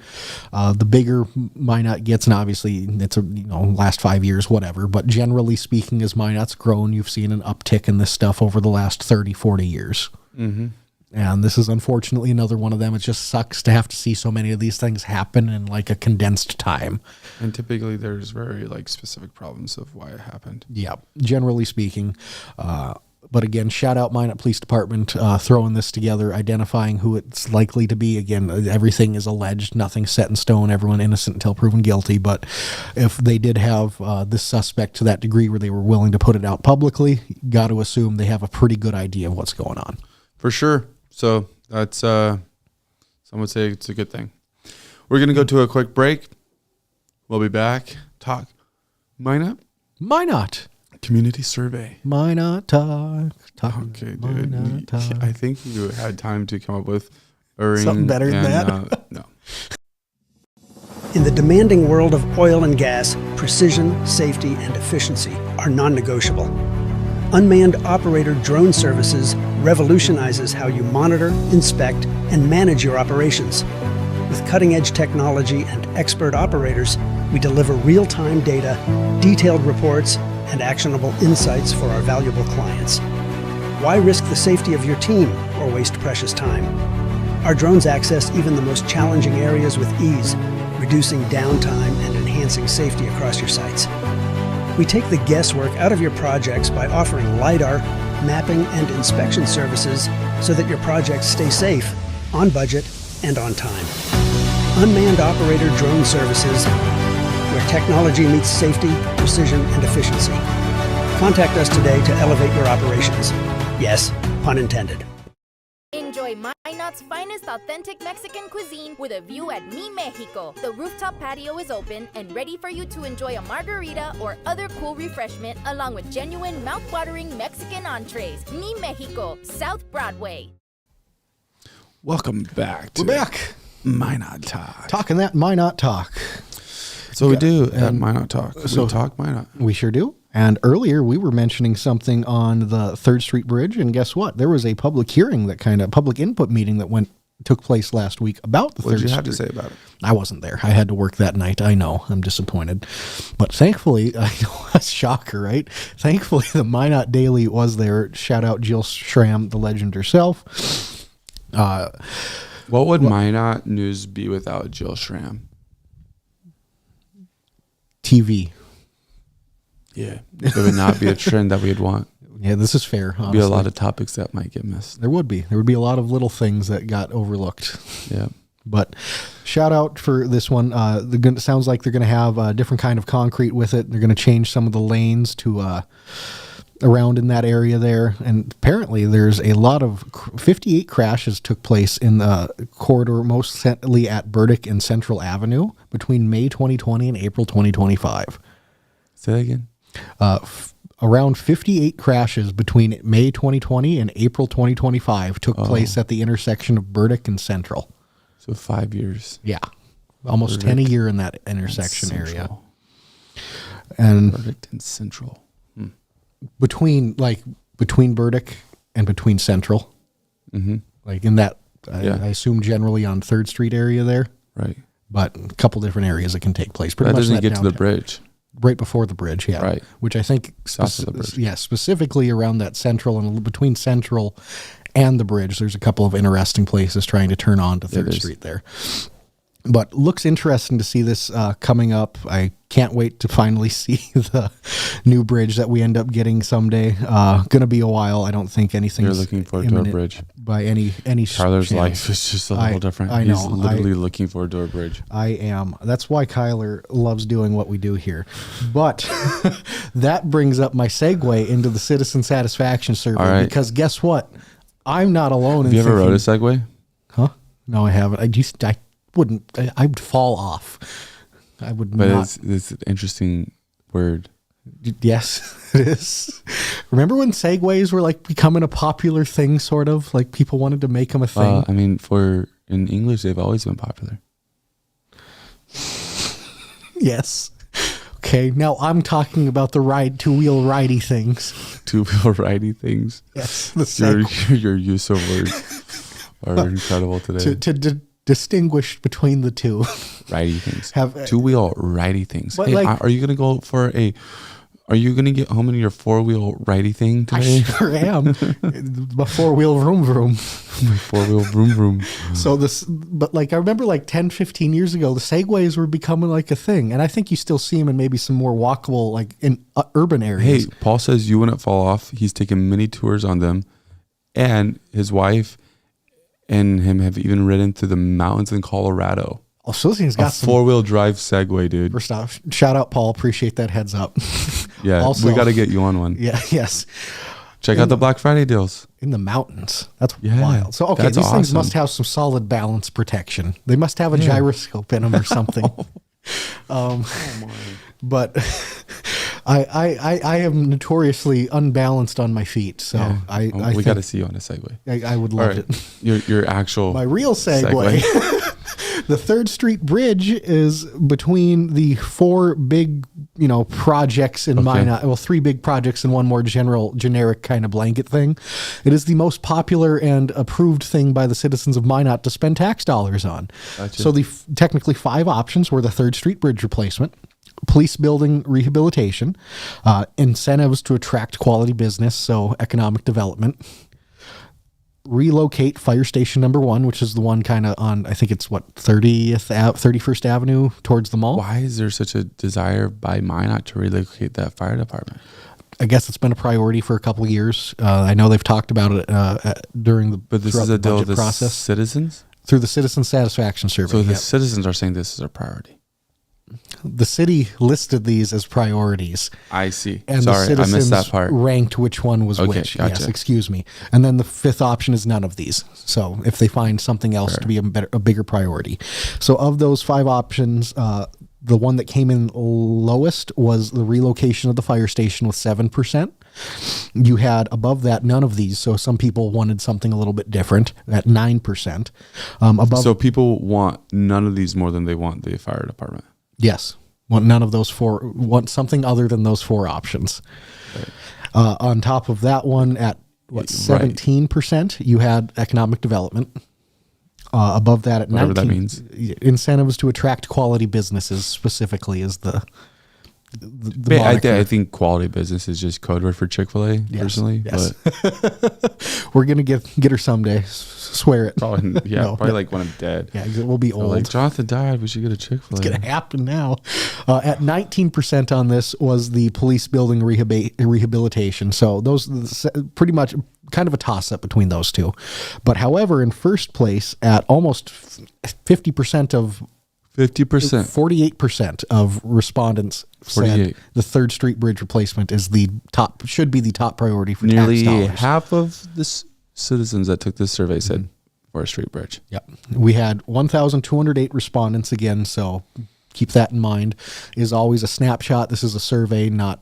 Speaker 2: Yep. The bigger Minot gets, and obviously it's last 5 years, whatever, but generally speaking, as Minot's grown, you've seen an uptick in this stuff over the last 30, 40 years. Mm-hmm. And this is unfortunately another one of them. It just sucks to have to see so many of these things happen in like a condensed time.
Speaker 1: And typically there's very specific problems of why it happened.
Speaker 2: Yeah, generally speaking. But again, shout out Minot Police Department throwing this together, identifying who it's likely to be. Again, everything is alleged, nothing set in stone, everyone innocent until proven guilty. But if they did have this suspect to that degree where they were willing to put it out publicly, got to assume they have a pretty good idea of what's going on.
Speaker 1: For sure. So that's, some would say it's a good thing. We're going to go to a quick break. We'll be back. Talk Minot Community Survey.
Speaker 2: Minot Talk.
Speaker 1: Okay, dude.
Speaker 2: Minot Talk.
Speaker 1: I think you had time to come up with
Speaker 2: something better than that.
Speaker 1: No.
Speaker 3: In the demanding world of oil and gas, precision, safety, and efficiency are non-negotiable. Unmanned operator drone services revolutionizes how you monitor, inspect, and manage your operations. With cutting-edge technology and expert operators, we deliver real-time data, detailed reports, and actionable insights for our valuable clients. Why risk the safety of your team or waste precious time? Our drones access even the most challenging areas with ease, reducing downtime and enhancing safety across your sites. We take the guesswork out of your projects by offering LiDAR, mapping, and inspection services so that your projects stay safe, on budget, and on time. Unmanned operator drone services, where technology meets safety, precision, and efficiency. Contact us today to elevate your operations. Yes, pun intended.
Speaker 4: Enjoy Minot's finest authentic Mexican cuisine with a view at Mi Mexico. The rooftop patio is open and ready for you to enjoy a margarita or other cool refreshment along with genuine mouth-watering Mexican entrees. Mi Mexico, South Broadway.
Speaker 1: Welcome back to
Speaker 2: We're back.
Speaker 1: Minot Talk.
Speaker 2: Talking that Minot Talk.
Speaker 1: So we do at Minot Talk. So we talk Minot.
Speaker 2: We sure do. And earlier we were mentioning something on the 3rd Street Bridge, and guess what? There was a public hearing, public input meeting that took place last week about the 3rd Street.
Speaker 1: What did you have to say about it?
Speaker 2: I wasn't there. I had to work that night. I know. I'm disappointed. But thankfully, I know, a shocker, right? Thankfully, the Minot Daily was there. Shout out Jill Schramm, the legend herself.
Speaker 1: What would Minot News be without Jill Schramm?
Speaker 2: TV.
Speaker 1: Yeah. It would not be a trend that we'd want.
Speaker 2: Yeah, this is fair.
Speaker 1: There'd be a lot of topics that might get missed.
Speaker 2: There would be. There would be a lot of little things that got overlooked.
Speaker 1: Yeah.
Speaker 2: But shout out for this one. It sounds like they're going to have a different kind of concrete with it. They're going to change some of the lanes to around in that area there. And apparently there's a lot of 58 crashes took place in the corridor, mostly at Burdick and Central Avenue between May 2020 and April 2025.
Speaker 1: Say that again.
Speaker 2: Around 58 crashes between May 2020 and April 2025 took place at the intersection of Burdick and Central.
Speaker 1: So 5 years.
Speaker 2: Yeah. almost 10 a year in that intersection area.
Speaker 1: Central.
Speaker 2: And
Speaker 1: Burdick and Central.
Speaker 2: between Burdick and between Central, like in that, I assume generally on 3rd Street area there,
Speaker 1: Right.
Speaker 2: but a couple different areas that can take place. Pretty
Speaker 1: That
Speaker 2: much
Speaker 1: doesn't
Speaker 2: in
Speaker 1: get to the
Speaker 2: downtown.
Speaker 1: bridge.
Speaker 2: Right before the bridge, yeah.
Speaker 1: Right.
Speaker 2: Which I think,
Speaker 1: South of the bridge.
Speaker 2: specifically around that Central and between Central and the bridge, there's a couple of interesting places trying to turn on to 3rd Street there. But looks interesting to see this coming up. I can't wait to finally see the new bridge that we end up getting someday. Going to be a while. I don't think anything's
Speaker 1: You're looking forward to a bridge.
Speaker 2: by any
Speaker 1: Tyler's
Speaker 2: chance.
Speaker 1: life is just a little different.
Speaker 2: I know.
Speaker 1: He's literally looking forward to a bridge.
Speaker 2: I am. That's why Kyler loves doing what we do here. But that brings up my segue into the Citizen Satisfaction Survey.
Speaker 1: All right.
Speaker 2: Because guess what? I'm not alone.
Speaker 1: Have you ever rode a Segway?
Speaker 2: Huh? No, I haven't. I wouldn't. I'd fall off. I would
Speaker 1: But
Speaker 2: not.
Speaker 1: it's an interesting word.
Speaker 2: Yes, it is. Remember when Segways were like becoming a popular thing, sort of? Like people wanted to make them a thing?
Speaker 1: I mean, in English, they've always been popular.
Speaker 2: Yes. Okay, now I'm talking about the two-wheel ridey things.
Speaker 1: Two-wheel ridey things.
Speaker 2: Yes, the Segway.
Speaker 1: Your use of words are incredible today.
Speaker 2: To distinguish between the two.
Speaker 1: Ridey things.
Speaker 2: Have
Speaker 1: two-wheel ridey things.
Speaker 2: But
Speaker 1: Hey,
Speaker 2: like-
Speaker 1: are you gonna go for Are you gonna get home in your 4-wheel ridey thing
Speaker 2: I
Speaker 1: today?
Speaker 2: sure am. My 4-wheel vroom vroom.
Speaker 1: My 4-wheel vroom vroom.
Speaker 2: So but like I remember like 10, 15 years ago, the Segways were becoming like a thing. And I think you still see them in maybe some more walkable, like in urban
Speaker 1: Hey,
Speaker 2: areas.
Speaker 1: Paul says you wouldn't fall off. He's taken many tours on them, and his wife and him have even ridden through the mountains in Colorado.
Speaker 2: Oh, so this thing's
Speaker 1: A
Speaker 2: got some.
Speaker 1: 4-wheel drive Segway, dude.
Speaker 2: First off, shout out, Paul. Appreciate that heads up.
Speaker 1: Yeah,
Speaker 2: Also-
Speaker 1: we got to get you on one.
Speaker 2: Yeah, yes.
Speaker 1: Check out the Black Friday deals.
Speaker 2: In the mountains. That's
Speaker 1: Yeah,
Speaker 2: wild. So, okay,
Speaker 1: that's
Speaker 2: these things
Speaker 1: awesome.
Speaker 2: must have some solid balance protection. They must have a gyroscope in them or something. But I am notoriously unbalanced on my feet. So I
Speaker 1: we
Speaker 2: think
Speaker 1: got to see you on a Segway.
Speaker 2: I would
Speaker 1: All
Speaker 2: love
Speaker 1: right,
Speaker 2: it.
Speaker 1: your actual
Speaker 2: My real segue. The 3rd Street Bridge is between the 4 big, projects in Minot. Well, 3 big projects and one more generic kind of blanket thing. It is the most popular and approved thing by the citizens of Minot to spend tax dollars on.
Speaker 1: Gotcha.
Speaker 2: So the technically 5 options were the 3rd Street Bridge replacement, police building rehabilitation, incentives to attract quality business, so economic development, relocate fire station number 1, which is the one kind of on, I think it's 31st Avenue towards the mall.
Speaker 1: Why is there such a desire by Minot to relocate that fire department?
Speaker 2: I guess it's been a priority for a couple of years. I know they've talked about it during the
Speaker 1: But this
Speaker 2: throughout
Speaker 1: is
Speaker 2: the
Speaker 1: a deal
Speaker 2: budget
Speaker 1: with the
Speaker 2: process
Speaker 1: citizens?
Speaker 2: through the Citizen Satisfaction Survey.
Speaker 1: So the
Speaker 2: Yep.
Speaker 1: citizens are saying this is a priority.
Speaker 2: The city listed these as priorities.
Speaker 1: I see.
Speaker 2: And
Speaker 1: Sorry,
Speaker 2: the
Speaker 1: I
Speaker 2: citizens
Speaker 1: missed that part.
Speaker 2: ranked which one was
Speaker 1: Okay,
Speaker 2: which.
Speaker 1: gotcha.
Speaker 2: Yes, excuse me. And then the 5th option is none of these. So if they find something else to be a bigger priority. So of those 5 options, the one that came in lowest was the relocation of the fire station with 7%. You had above that none of these. So some people wanted something a little bit different at 9%. Above,
Speaker 1: So people want none of these more than they want the fire department.
Speaker 2: yes. Want none of those 4, want something other than those 4 options. On top of that one at
Speaker 1: Right.
Speaker 2: 17%, you had economic development. Above that at
Speaker 1: Whatever
Speaker 2: 19,
Speaker 1: that means.
Speaker 2: incentives to attract quality businesses specifically is the
Speaker 1: I
Speaker 2: moniker.
Speaker 1: think quality business is just code word for Chick-fil-A, personally.
Speaker 2: yes.
Speaker 1: But
Speaker 2: We're gonna get her someday. Swear it.
Speaker 1: probably,
Speaker 2: No,
Speaker 1: probably like when I'm dead.
Speaker 2: Yeah, we'll be
Speaker 1: They're
Speaker 2: old.
Speaker 1: like, Jonathan died. We should get a Chick-fil-A.
Speaker 2: It's gonna happen now. At 19% on this was the police building rehabilitation. So those pretty much kind of a toss up between those two. But however, in first place at almost 50% of
Speaker 1: 50%.
Speaker 2: 48% of respondents said
Speaker 1: 48.
Speaker 2: the 3rd Street Bridge replacement is the top, should be the top priority for
Speaker 1: Nearly
Speaker 2: tax dollars.
Speaker 1: half of the citizens that took this survey said Forest Street Bridge.
Speaker 2: Yep. We had 1,208 respondents again, so keep that in mind. Is always a snapshot. This is a survey, not,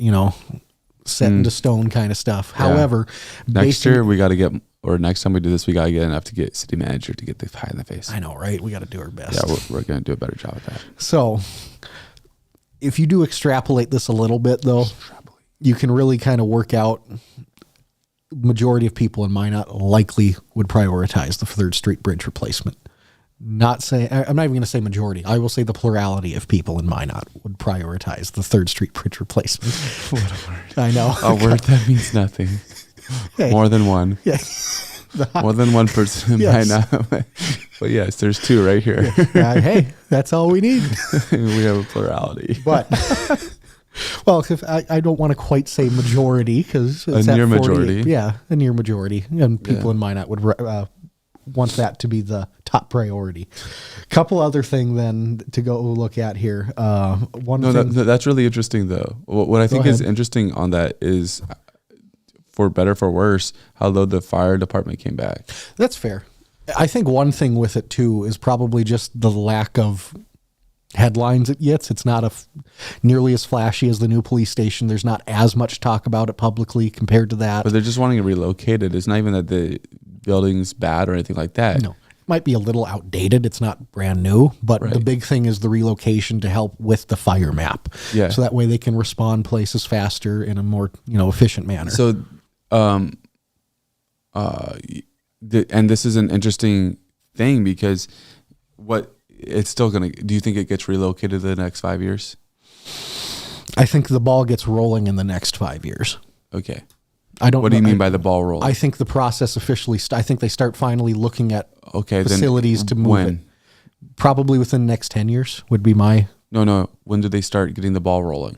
Speaker 2: set into stone kind of stuff.
Speaker 1: Yeah.
Speaker 2: However,
Speaker 1: next year we got to get, or next time we do this, we got to get enough to get city manager to get the pie in the face.
Speaker 2: I know, right? We got to do our best.
Speaker 1: Yeah, we're going to do a better job at that.
Speaker 2: So if you do extrapolate this a little bit, though, you can really kind of work out majority of people in Minot likely would prioritize the 3rd Street Bridge replacement. I'm not even going to say majority. I will say the plurality of people in Minot would prioritize the 3rd Street Bridge replacement.
Speaker 1: What a word.
Speaker 2: I know.
Speaker 1: A word that means nothing.
Speaker 2: Hey.
Speaker 1: More than one.
Speaker 2: Yeah.
Speaker 1: More than one person
Speaker 2: Yes.
Speaker 1: might not. But yes, there's 2 right here.
Speaker 2: Hey, that's all we need.
Speaker 1: We have a plurality.
Speaker 2: But, well, if I don't want to quite say majority because it's
Speaker 1: A near
Speaker 2: at 48.
Speaker 1: majority.
Speaker 2: Yeah, a near majority. And people in Minot would want that to be the top priority. Couple other thing then to go look at here.
Speaker 1: That's really interesting though. What I think is interesting on that is, for better for worse, how low the fire department came back.
Speaker 2: That's fair. I think one thing with it too is probably just the lack of headlines it gets. It's not nearly as flashy as the new police station. There's not as much talk about it publicly compared to that.
Speaker 1: But they're just wanting it relocated. It's not even that the building's bad or anything like that.
Speaker 2: No. It might be a little outdated. It's not brand new, but
Speaker 1: Right.
Speaker 2: the big thing is the relocation to help with the fire map.
Speaker 1: Yeah.
Speaker 2: So that way they can respond places faster in a more, efficient manner.
Speaker 1: So, and this is an interesting thing because it's still going to, do you think it gets relocated in the next 5 years?
Speaker 2: I think the ball gets rolling in the next 5 years.
Speaker 1: Okay.
Speaker 2: I don't
Speaker 1: What do you
Speaker 2: know-
Speaker 1: mean by the ball rolling?
Speaker 2: I think the process officially, I think they start finally looking at
Speaker 1: Okay,
Speaker 2: facilities
Speaker 1: then
Speaker 2: to move
Speaker 1: when?
Speaker 2: it. Probably within the next 10 years would be my,
Speaker 1: No. When do they start getting the ball rolling?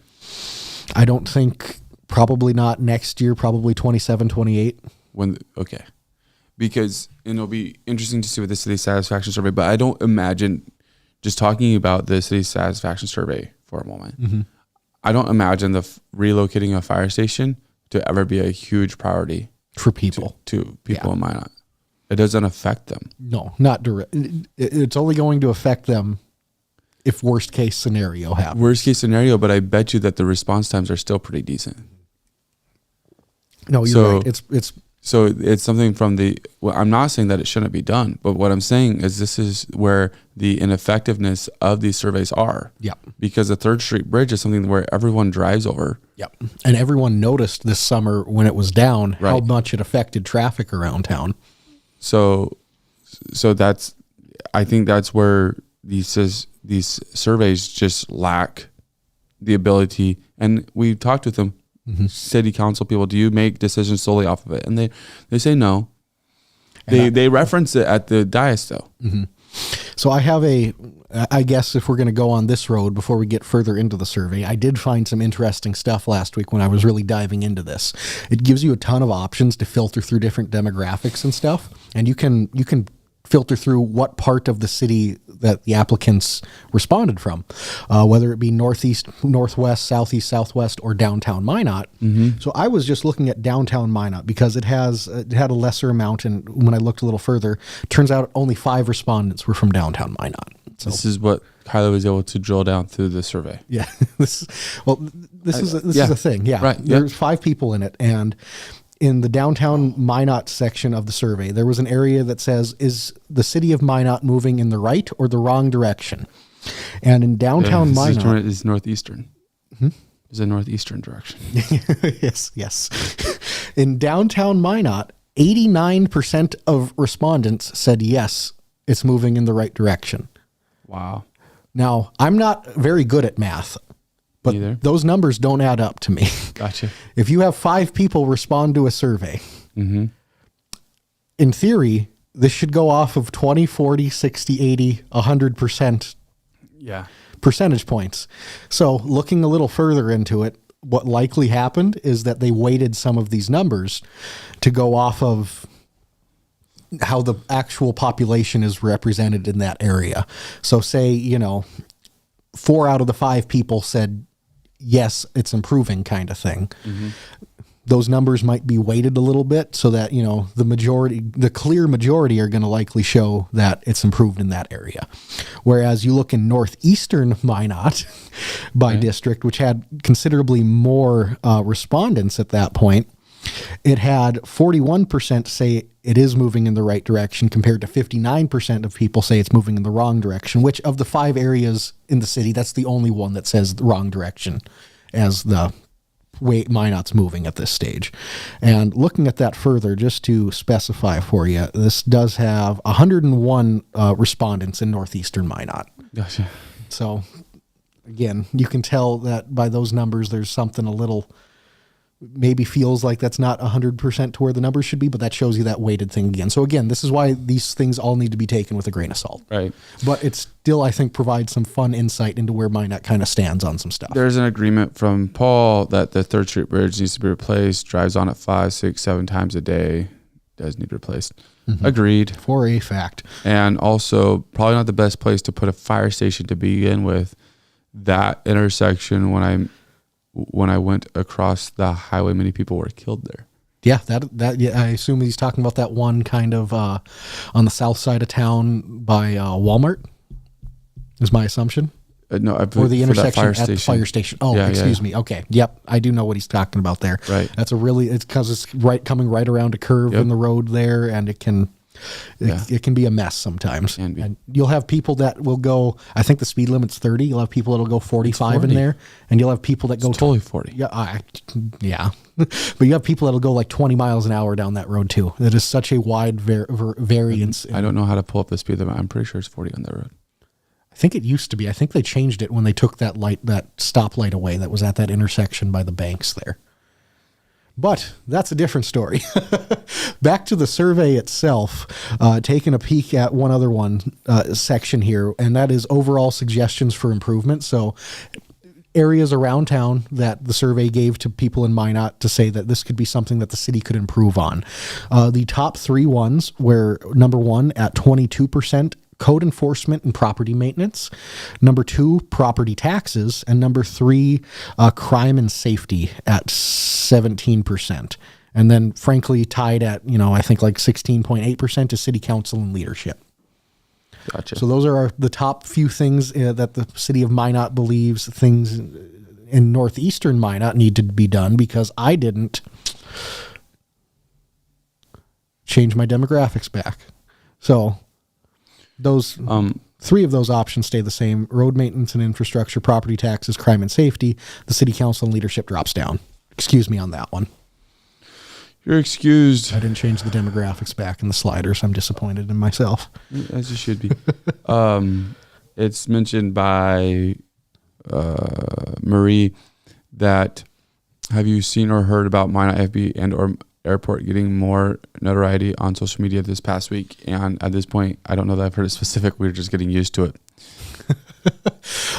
Speaker 2: I don't think, probably not next year, probably 27, 28.
Speaker 1: Okay. Because it'll be interesting to see what the city satisfaction survey, but I don't imagine, just talking about the city satisfaction survey for a moment, I don't imagine relocating a fire station to ever be a huge priority
Speaker 2: For people.
Speaker 1: to people in Minot. It doesn't affect them.
Speaker 2: No, not direct. It's only going to affect them if worst case scenario happens.
Speaker 1: Worst case scenario, but I bet you that the response times are still pretty decent.
Speaker 2: No, you're right. It's
Speaker 1: So it's something from I'm not saying that it shouldn't be done, but what I'm saying is this is where the ineffectiveness of these surveys are.
Speaker 2: Yep.
Speaker 1: Because the 3rd Street Bridge is something where everyone drives over.
Speaker 2: Yep. And everyone noticed this summer when it was down how
Speaker 1: Right.
Speaker 2: much it affected traffic around town.
Speaker 1: So I think that's where these surveys just lack the ability. And we talked with them, city council people. Do you make decisions solely off of it? And they say no. They reference it at the dais though.
Speaker 2: So I have I guess if we're going to go on this road before we get further into the survey, I did find some interesting stuff last week when I was really diving into this. It gives you a ton of options to filter through different demographics and stuff. And you can filter through what part of the city that the applicants responded from, whether it be northeast, northwest, southeast, southwest, or downtown Minot. So I was just looking at downtown Minot because it had a lesser amount, and when I looked a little further, turns out only 5 respondents were from downtown Minot. So
Speaker 1: This is what Kyla was able to drill down through the survey.
Speaker 2: yeah, this is a thing. Yeah,
Speaker 1: Right,
Speaker 2: there's 5 people in it, and in the downtown Minot section of the survey, there was an area that says, is the city of Minot moving in the right or the wrong direction? And in downtown Minot...
Speaker 1: is northeastern. Is a northeastern direction.
Speaker 2: yes. In downtown Minot, 89% of respondents said yes, it's moving in the right direction.
Speaker 1: Wow.
Speaker 2: Now, I'm not very good at math, but
Speaker 1: Neither.
Speaker 2: those numbers don't add up to me.
Speaker 1: Gotcha.
Speaker 2: If you have 5 people respond to a survey, in theory, this should go off of 20, 40, 60, 80, 100%
Speaker 1: Yeah.
Speaker 2: percentage points. So looking a little further into it, what likely happened is that they weighted some of these numbers to go off of how the actual population is represented in that area. So say, 4 out of the 5 people said, yes, it's improving kind of thing. those numbers might be weighted a little bit so that, the clear majority are going to likely show that it's improved in that area. Whereas you look in northeastern Minot by district, which had considerably more respondents at that point, it had 41% say it is moving in the right direction compared to 59% of people say it's moving in the wrong direction, which of the 5 areas in the city, that's the only one that says the wrong direction as the way Minot's moving at this stage. And looking at that further, just to specify for you, this does have 101 respondents in northeastern Minot.
Speaker 1: Gotcha.
Speaker 2: So again, you can tell that by those numbers, there's something a little maybe feels like that's not 100% to where the numbers should be, but that shows you that weighted thing again. So again, this is why these things all need to be taken with a grain of salt.
Speaker 1: Right.
Speaker 2: But it still, I think, provides some fun insight into where Minot kind of stands on some stuff.
Speaker 1: There's an agreement from Paul that the 3rd Street Bridge needs to be replaced, drives on it 5, 6, 7 times a day, does need replaced. Mm-hmm. Agreed.
Speaker 2: For a fact.
Speaker 1: And also, probably not the best place to put a fire station to begin with. That intersection, when I went across the highway, many people were killed there.
Speaker 2: Yeah, yeah, I assume he's talking about that one kind of on the south side of town by Walmart, is my assumption.
Speaker 1: No,
Speaker 2: or the intersection at the fire station. Oh, yeah, excuse me. Okay, yep, I do know what he's talking about there.
Speaker 1: Right.
Speaker 2: It's because it's coming right around a curve in the road there, and it can be a mess sometimes. And you'll have people that will go, I think the speed limit's 30. You'll have people that'll go 45 in there, and you'll have people that go
Speaker 1: totally 40.
Speaker 2: Yeah. But you have people that'll go like 20 miles an hour down that road too. It is such a wide variance.
Speaker 1: I don't know how to pull up the speed limit. I'm pretty sure it's 40 on that road.
Speaker 2: I think it used to be. I think they changed it when they took that stoplight away that was at that intersection by the banks there. But that's a different story. Back to the survey itself, taking a peek at one other section here, and that is overall suggestions for improvement. So areas around town that the survey gave to people in Minot to say that this could be something that the city could improve on. The top 3 ones were number 1 at 22%. Code enforcement and property maintenance. Number 2, property taxes. And number 3, crime and safety at 17%. And then frankly tied at, I think like 16.8% to city council and leadership.
Speaker 1: Gotcha.
Speaker 2: So those are the top few things that the city of Minot believes things in northeastern Minot need to be done, because I didn't change my demographics back. So those 3 of those options stay the same: road maintenance and infrastructure, property taxes, crime and safety. The city council and leadership drops down. Excuse me on that one.
Speaker 1: You're excused.
Speaker 2: I didn't change the demographics back in the sliders. I'm disappointed in myself.
Speaker 1: As you should be. It's mentioned by Marie that, have you seen or heard about Minot FB and or airport getting more notoriety on social media this past week? And at this point, I don't know that I've heard it specific. We're just getting used to it.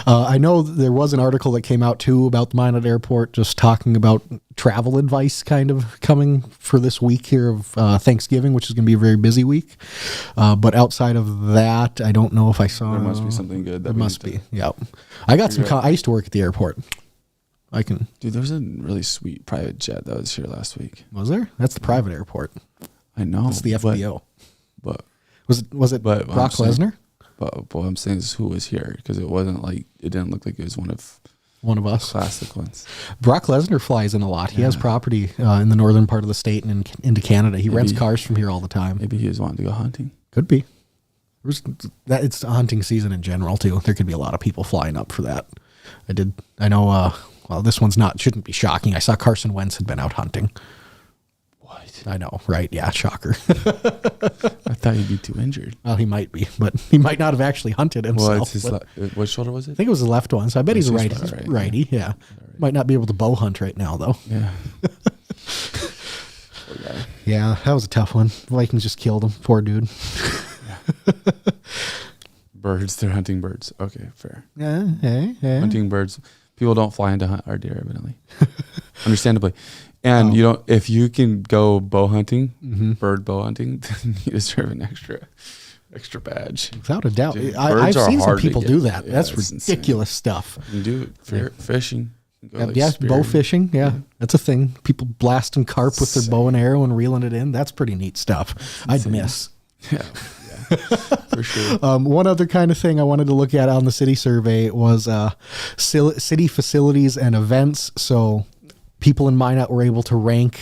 Speaker 2: I know there was an article that came out too about the Minot Airport, just talking about travel advice kind of coming for this week here of Thanksgiving, which is going to be a very busy week. But outside of that, I don't know if I saw.
Speaker 1: There must be something good.
Speaker 2: There must be. Yeah, I got some. I used to work at the airport. Dude,
Speaker 1: there was a really sweet private jet that was here last week.
Speaker 2: Was there? That's the private airport.
Speaker 1: I know.
Speaker 2: It's the FBO.
Speaker 1: But
Speaker 2: was it Brock Lesnar?
Speaker 1: But what I'm saying is who was here, because it wasn't like, it didn't look like it was one of
Speaker 2: us
Speaker 1: classic ones.
Speaker 2: Brock Lesnar flies in a lot. He has property in the northern part of the state and into Canada. He rents cars from here all the time.
Speaker 1: Maybe he was wanting to go hunting.
Speaker 2: Could be. It's hunting season in general too. There could be a lot of people flying up for that. I know. Well, this one's shouldn't be shocking. I saw Carson Wentz had been out hunting.
Speaker 1: What?
Speaker 2: I know, right? Yeah, shocker.
Speaker 1: I thought he'd be too injured.
Speaker 2: Well, he might be, but he might not have actually hunted himself.
Speaker 1: What shoulder was it?
Speaker 2: I think it was the left one, so I bet he's a righty. Yeah. Right. Might not be able to bow hunt right now, though.
Speaker 1: Yeah.
Speaker 2: Yeah, that was a tough one. Vikings just killed him. Poor dude.
Speaker 1: Yeah. Birds, they're hunting birds. Okay, fair.
Speaker 2: Yeah.
Speaker 1: Hunting birds. People don't fly in to hunt our deer, evidently. Understandably. And if you can go bow hunting, bird bow hunting, then you deserve an extra badge.
Speaker 2: Without a doubt. I've seen some people do that.
Speaker 1: Yeah,
Speaker 2: that's ridiculous stuff.
Speaker 1: You do it. Fishing. Go, like,
Speaker 2: yeah,
Speaker 1: spear.
Speaker 2: bow fishing. Yeah, that's a thing. People blasting carp with their bow and arrow and reeling it in. That's pretty neat stuff. I'd miss.
Speaker 1: Yeah, for sure.
Speaker 2: One other kind of thing I wanted to look at on the city survey was city facilities and events. So people in Minot were able to rank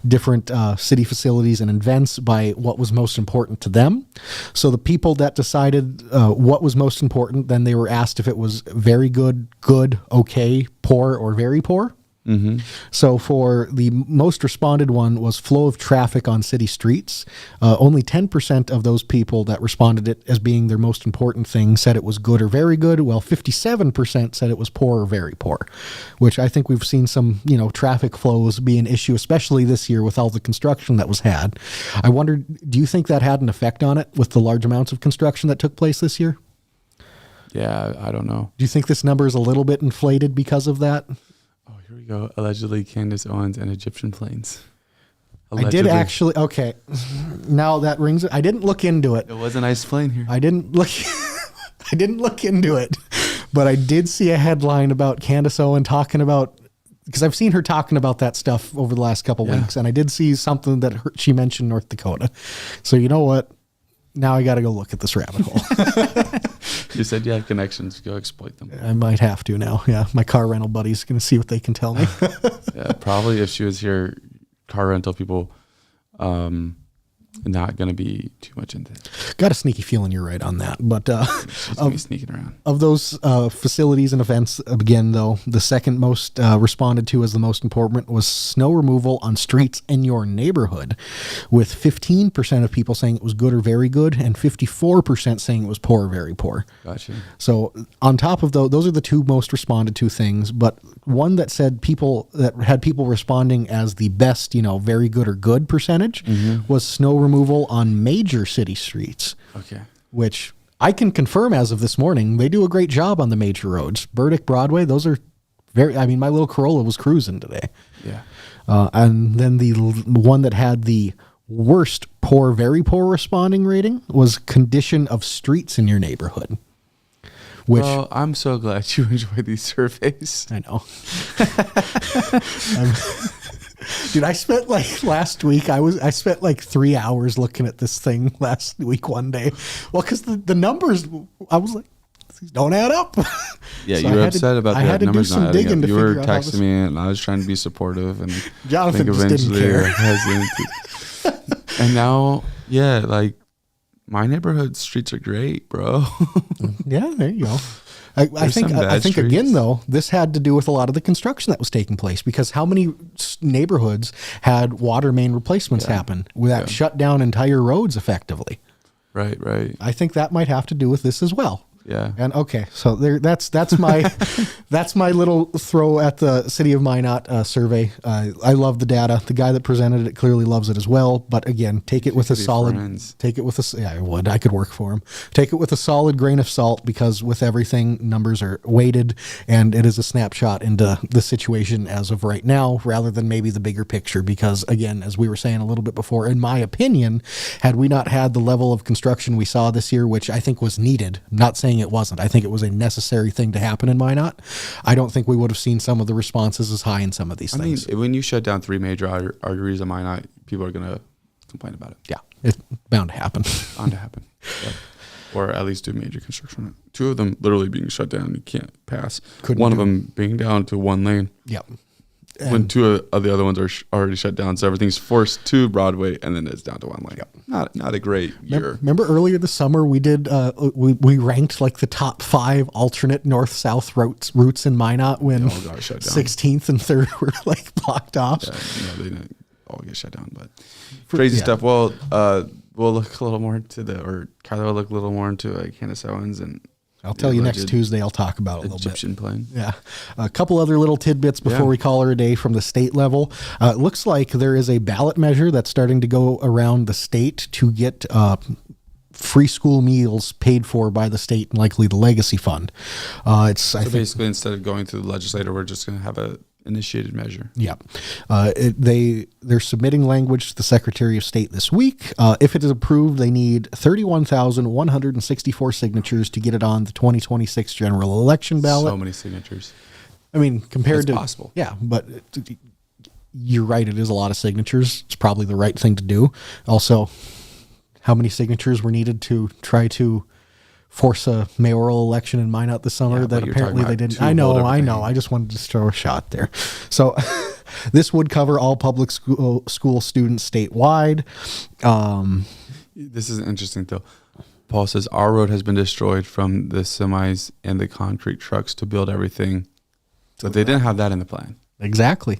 Speaker 2: different city facilities and events by what was most important to them. So the people that decided what was most important, then they were asked if it was very good, good, okay, poor, or very poor. Mm-hmm. So for the most responded one was flow of traffic on city streets. Only 10% of those people that responded it as being their most important thing said it was good or very good, while 57% said it was poor or very poor, which I think we've seen some, traffic flows be an issue, especially this year with all the construction that was had. I wondered, do you think that had an effect on it with the large amounts of construction that took place this year?
Speaker 1: Yeah, I don't know.
Speaker 2: Do you think this number is a little bit inflated because of that?
Speaker 1: Oh, here we go. Allegedly, Candace Owens and Egyptian planes. Allegedly.
Speaker 2: I did actually. Okay, now that rings. I didn't look into it.
Speaker 1: It was a nice plane here.
Speaker 2: I didn't look. I didn't look into it, but I did see a headline about Candace Owens talking about, because I've seen her talking about that stuff over the last couple weeks, and I did see something that she mentioned North Dakota. So you know what? Now I got to go look at this rabbit hole.
Speaker 1: You said you have connections. Go exploit them.
Speaker 2: I might have to now. Yeah, my car rental buddy's going to see what they can tell me.
Speaker 1: Yeah, probably if she was here, car rental people, not going to be too much into it.
Speaker 2: Got a sneaky feeling you're right on that. But
Speaker 1: She's going to be sneaking around.
Speaker 2: of those facilities and events, again, though, the second most responded to as the most important was snow removal on streets in your neighborhood, with 15% of people saying it was good or very good, and 54% saying it was poor or very poor.
Speaker 1: Gotcha.
Speaker 2: So on top of those are the two most responded to things, but one that said had people responding as the best, very good or good percentage was snow removal on major city streets.
Speaker 1: Okay.
Speaker 2: Which I can confirm as of this morning, they do a great job on the major roads. Burdick, Broadway, those are my little Corolla was cruising today.
Speaker 1: Yeah.
Speaker 2: And then the one that had the worst poor, very poor responding rating was condition of streets in your neighborhood. Which,
Speaker 1: well, I'm so glad you enjoy these surveys.
Speaker 2: I know. Dude, I spent last week, I spent 3 hours looking at this thing last week one day. Well, because the numbers, I was like, these don't add up.
Speaker 1: Yeah,
Speaker 2: So
Speaker 1: you were
Speaker 2: I
Speaker 1: upset about
Speaker 2: I
Speaker 1: the
Speaker 2: had to do
Speaker 1: numbers
Speaker 2: some
Speaker 1: not adding
Speaker 2: digging
Speaker 1: up.
Speaker 2: to
Speaker 1: You were
Speaker 2: figure out how
Speaker 1: texting
Speaker 2: this-
Speaker 1: me, and I was trying to be supportive. And
Speaker 2: Jonathan
Speaker 1: I think
Speaker 2: just didn't care.
Speaker 1: hesitant to- And now, my neighborhood streets are great, bro.
Speaker 2: Yeah, there you go. I
Speaker 1: There's
Speaker 2: think
Speaker 1: some bad
Speaker 2: again,
Speaker 1: streets.
Speaker 2: though, this had to do with a lot of the construction that was taking place, because how many neighborhoods had water main replacements happen that shut down entire roads effectively?
Speaker 1: Right.
Speaker 2: I think that might have to do with this as well.
Speaker 1: Yeah.
Speaker 2: And okay, so that's my that's my little throw at the City of Minot survey. I love the data. The guy that presented it clearly loves it as well. But again, take it with a solid.
Speaker 1: friends.
Speaker 2: Take it with a. Yeah, I would. I could work for him. Take it with a solid grain of salt, because with everything, numbers are weighted, and it is a snapshot into the situation as of right now, rather than maybe the bigger picture. Because again, as we were saying a little bit before, in my opinion, had we not had the level of construction we saw this year, which I think was needed, I'm not saying it wasn't. I think it was a necessary thing to happen in Minot. I don't think we would have seen some of the responses as high in some of these things.
Speaker 1: I mean, when you shut down 3 major arteries in Minot, people are going to complain about it.
Speaker 2: Yeah, it's bound to happen.
Speaker 1: Bound to happen. Yeah. Or at least do major construction on it. 2 of them literally being shut down. You can't pass. One of them being down to 1 lane.
Speaker 2: Yep.
Speaker 1: When 2 of the other ones are already shut down, so everything's forced to Broadway, and then it's down to 1 lane. Yep. Not a great year.
Speaker 2: Remember earlier this summer we did we ranked the top 5 alternate north-south routes in Minot when
Speaker 1: They all got shut down.
Speaker 2: 16th and 3rd were blocked off.
Speaker 1: Yeah, they didn't all get shut down, but crazy stuff. Well, we'll look a little more into Kyler will look a little more into Candace Owens, and
Speaker 2: I'll tell you next Tuesday. I'll talk about it a little
Speaker 1: Egyptian plane.
Speaker 2: Yeah. A couple other little tidbits before we call her a day from the state level. It looks like there is a ballot measure that's starting to go around the state to get free school meals paid for by the state, and likely the legacy fund. I think
Speaker 1: Basically, instead of going through the legislator, we're just going to have a initiated measure.
Speaker 2: Yeah. They're submitting language to the Secretary of State this week. If it is approved, they need 31,164 signatures to get it on the 2026 general election ballot.
Speaker 1: So many signatures.
Speaker 2: I mean, compared
Speaker 1: It's
Speaker 2: to
Speaker 1: possible.
Speaker 2: Yeah, but you're right. It is a lot of signatures. It's probably the right thing to do. Also, how many signatures were needed to try to force a mayoral election in Minot this summer
Speaker 1: Yeah,
Speaker 2: that
Speaker 1: but you're
Speaker 2: apparently
Speaker 1: talking
Speaker 2: they
Speaker 1: about
Speaker 2: didn't?
Speaker 1: two
Speaker 2: I know.
Speaker 1: whole different
Speaker 2: I just wanted to throw a shot there. So this would cover all public school students statewide.
Speaker 1: This is interesting, though. Paul says, our road has been destroyed from the semis and the concrete trucks to build everything. But they didn't have that in the plan.
Speaker 2: Exactly.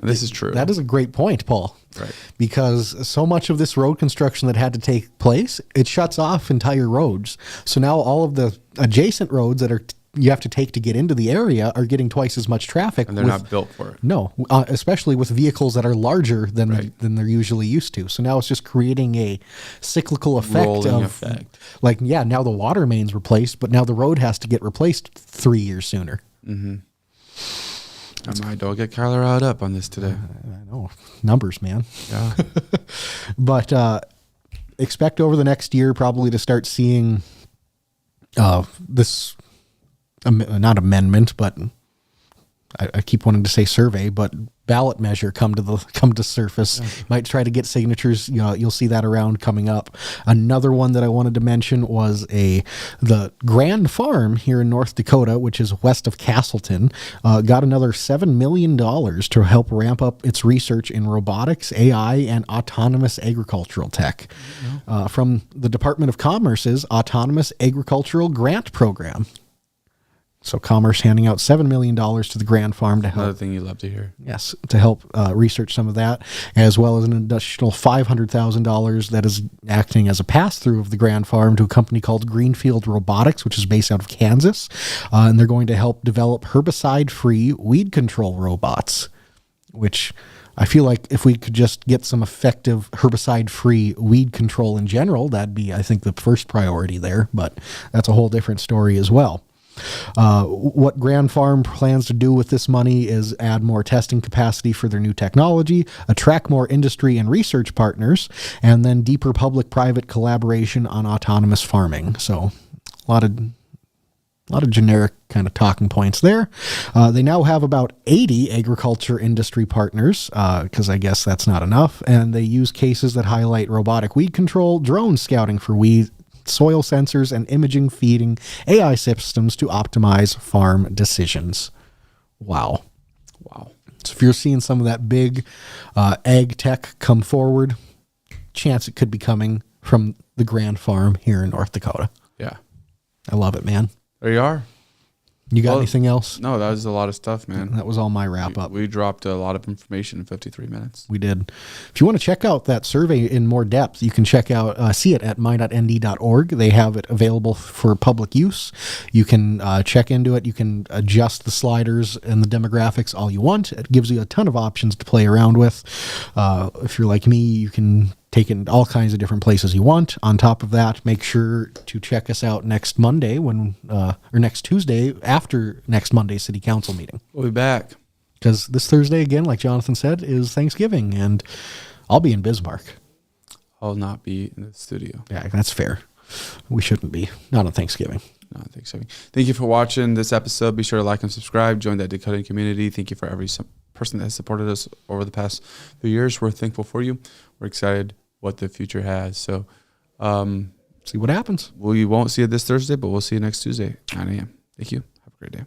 Speaker 1: And this is true.
Speaker 2: That is a great point, Paul.
Speaker 1: Right.
Speaker 2: Because so much of this road construction that had to take place, it shuts off entire roads. So now all of the adjacent roads that you have to take to get into the area are getting twice as much traffic.
Speaker 1: And they're not built for it.
Speaker 2: No, especially with vehicles that are larger than they're usually used to. So now it's just creating a cyclical effect
Speaker 1: Rolling effect.
Speaker 2: Like, yeah, now the water main's replaced, but now the road has to get replaced 3 years sooner.
Speaker 1: Mm-hmm. I might don't get Kyler riled up on this today.
Speaker 2: I know. Numbers, man.
Speaker 1: Yeah.
Speaker 2: But expect over the next year probably to start seeing this, not amendment, but I keep wanting to say survey, but ballot measure come to surface. Yeah. Might try to get signatures. You'll see that around coming up. Another one that I wanted to mention was the Grand Farm here in North Dakota, which is west of Castleton, got another $7 million to help ramp up its research in robotics, AI, and autonomous agricultural tech from the Department of Commerce's Autonomous Agricultural Grant Program. So Commerce handing out $7 million to the Grand Farm to help.
Speaker 1: Another thing you love to hear.
Speaker 2: Yes, to help research some of that, as well as an additional $500,000 that is acting as a pass-through of the Grand Farm to a company called Greenfield Robotics, which is based out of Kansas. And they're going to help develop herbicide-free weed control robots, which I feel like if we could just get some effective herbicide-free weed control in general, that'd be, I think, the first priority there. But that's a whole different story as well. What Grand Farm plans to do with this money is add more testing capacity for their new technology, attract more industry and research partners, and then deeper public-private collaboration on autonomous farming. So a lot of generic kind of talking points there. They now have about 80 agriculture industry partners, because I guess that's not enough, and they use cases that highlight robotic weed control, drone scouting for weed, soil sensors, and imaging feeding AI systems to optimize farm decisions. Wow. So if you're seeing some of that big ag tech come forward, chance it could be coming from the Grand Farm here in North Dakota.
Speaker 1: Yeah.
Speaker 2: I love it, man.
Speaker 1: There you are.
Speaker 2: You got anything else?
Speaker 1: No, that was a lot of stuff, man.
Speaker 2: That was all my wrap up.
Speaker 1: We dropped a lot of information in 53 minutes.
Speaker 2: We did. If you want to check out that survey in more depth, you can see it at my.nd.org. They have it available for public use. You can check into it. You can adjust the sliders and the demographics all you want. It gives you a ton of options to play around with. If you're like me, you can take it in all kinds of different places you want. On top of that, make sure to check us out next Monday or next Tuesday after next Monday's City Council meeting.
Speaker 1: We'll be back.
Speaker 2: Because this Thursday, again, like Jonathan said, is Thanksgiving, and I'll be in Bismarck.
Speaker 1: I'll not be in the studio.
Speaker 2: Yeah, that's fair. We shouldn't be. Not on Thanksgiving.
Speaker 1: Not on Thanksgiving. Thank you for watching this episode. Be sure to like and subscribe. Join that decoding community. Thank you for every person that has supported us over the past few years. We're thankful for you. We're excited what the future has. So
Speaker 2: see what happens.
Speaker 1: We won't see it this Thursday, but we'll see you next Tuesday, 9 a.m. Thank you. Have a great day.